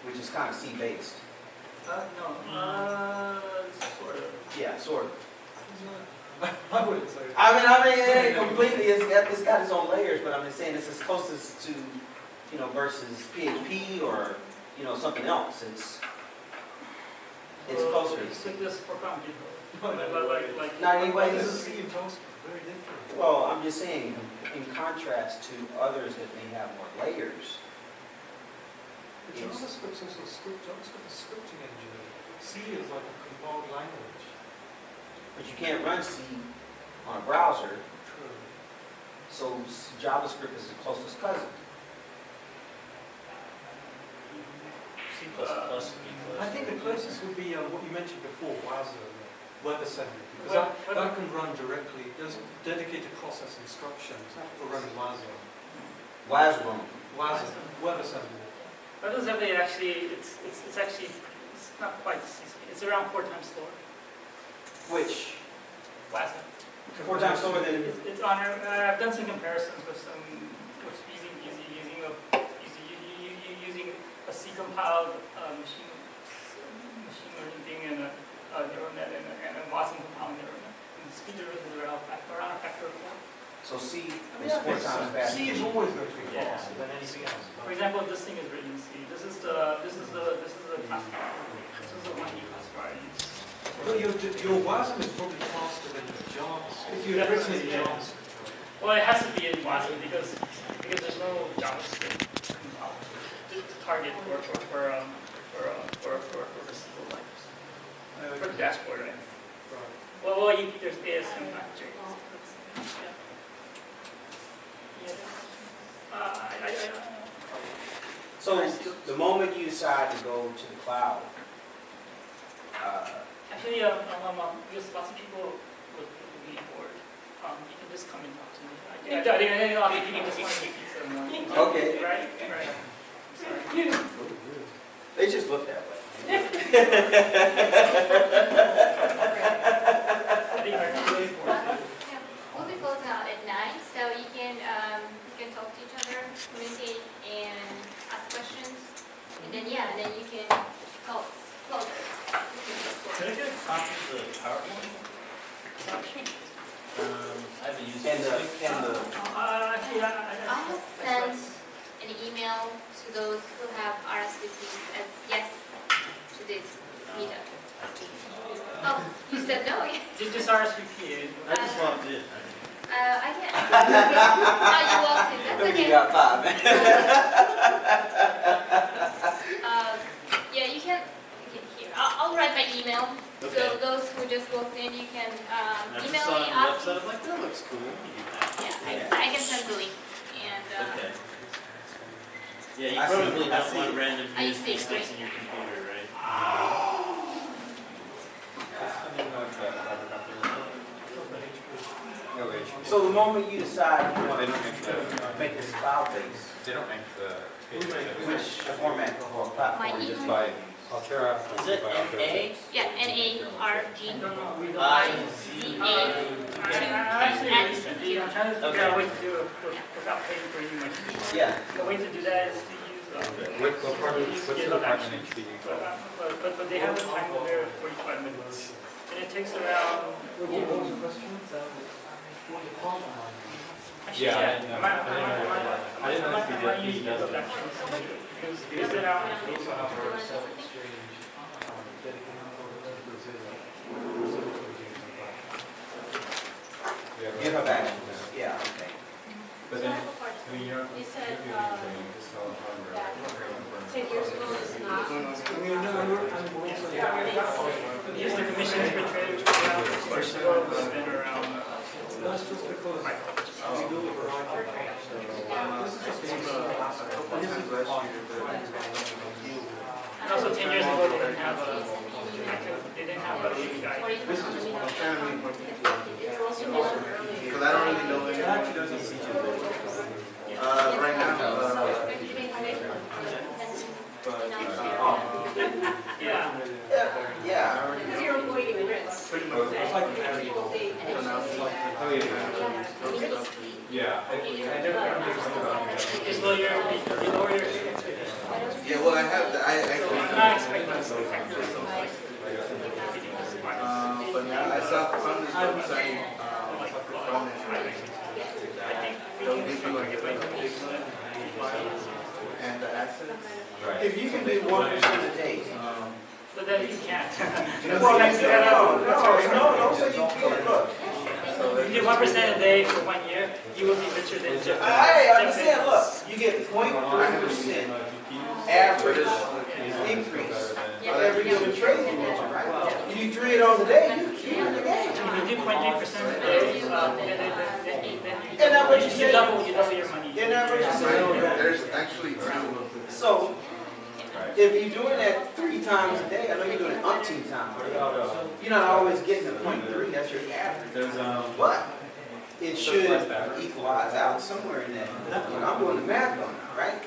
which is kind of C-based. No, sort of. Yeah, sort of. I wouldn't say. I mean, completely, it's got its own layers, but I'm just saying it's as closest to, versus PHP or, something else. It's closer. It's like this for computer. Like. Not anyway, This this is is, C and JavaScript, very different. well, I'm just saying, in contrast to others that may have more layers. But JavaScript's also JavaScript is scripting engine. C is like a compiled language. But you can't run C on a browser, True. so JavaScript is the closest cousin. C++ would be close. I think the closest would be what you mentioned before, WebAssembly. Because that can run directly, there's dedicated process instructions for running WASM. WebAssembly. That does have actually, it's not quite, it's around 4 times slower. Which, WASM. 4 times slower than It's on, I've done some comparisons with using a C compiled machine learning thing and a neural net and a WASM compiled neural net. And the speed difference is around a factor of 4. So C is 4 times faster. C is always going to be Yeah. faster than anything else. For example, this thing is written in C. This is the classifier. This is the one you classifier use. Well, your WASM is probably faster than your JavaScript. If you've written in JavaScript. Well, it has to be in WASM because there's no JavaScript to target for the SQL lines. For the dashboard, right? Well, there's ASM factor. So the moment you decide to go to the cloud, Actually, because lots of people would be bored. You can just come and talk to me. I think a lot of people just want to eat pizza. Okay. Right. Sorry. they just look that way. I think I'm really bored. We'll be closing out at 9, so you can talk to each other, communicate, and ask questions. And then you can close it. Could I get a copy of the PowerPoint? I haven't used it. And the I have sent an email to those who have RSVP'd as yes to this meetup. Oh, you said no? Just RSVP. I just walked in. I can't. Oh, you walked in. That's okay. You got 5. Yeah, you can here. I'll write my email. Okay. So those who just walked in, you can I just email saw me, it on the ask website, me. I'm like, that looks cool. Let me do that. Yeah, I can send the link. And Okay. Yeah, you I see- probably I don't see. want random I news see, sticks right. in your computer, right? So the moment you decide you want They to don't make make this cloud-based, they don't make the. which format or My platform? email. Just by Altera. Is it NA? yeah, NARG. I'm trying to figure out a way to do it without paying for any money. Yeah. The way to do that is to use What department, what's the department HPD? but they have a time limit of 45 minutes. And it takes around, What was the question? What department are you? actually, Yeah, I yeah, didn't know. I didn't know if you does use that. because they're out. We also have our self-exchange dedicated for Brazil. GitHub Actions, yeah, okay. But then, I mean, you're. You said, you're doing this all hardware. that 10 years ago it's not. Yes, the commissions for trade, which was around 6 years ago, has been around. That's just because we do a variety of things. And also 10 years ago, they didn't have a API. It's also measured early. Because I don't really know It actually doesn't see right now. Yeah. Yeah. Because you're avoiding risk. Pretty much. It's like variable. So now it's like Oh, yeah. Yeah. I never understood about that. Just lower your expectations. Yeah, Yeah, well, I have, I actually, Not expecting this to but now I saw from this website, from they'll give you like a fixed file and the assets. If you can do 1% a day, But then you can't. well, no, say you can't, look. If you do 1% a day for 1 year, you will be richer than Jeff. I understand, look, you get 0.3% average increase on every given trade you mention, right? You do 3 of those a day, you're in the game. If you do 0.3% a day, And that's what you you said. double your money. And that's what you said. There's actually two. So, if you're doing that 3 times a day, I know you're doing it umpteen times, you're not always getting the 0.3, that's your average. But it should equalize out somewhere in there. You know, I'm doing the math on it, right?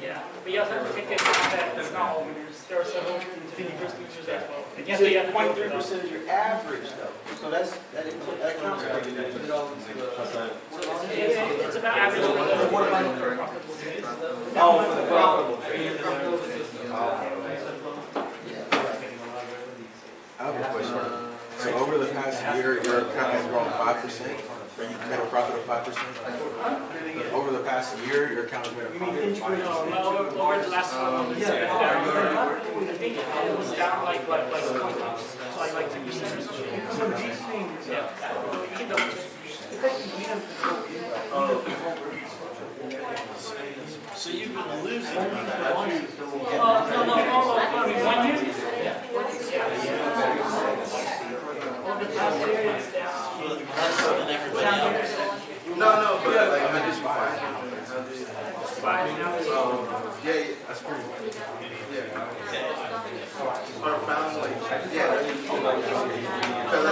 Yeah, but you also have to take into account that it's not all winners. There are several first losers as well. And yes, So you have to deal with 0.3% is your average though. So that counts for you. It's about average for the profitable trades. Oh, for the profitable trade. I have a question. So over the past year, your account has grown 5%, or you made a profit of 5%? Over the past year, your account has made a profit of 5%? Over the last 12 months, I think it was down like 20, so like 2% or something. Yeah. You can double check. So you've been losing. No, 1 year? Yeah. Over the past year, it's down. No, but like, I just yeah, that's pretty much. Yeah. Or found like, yeah, because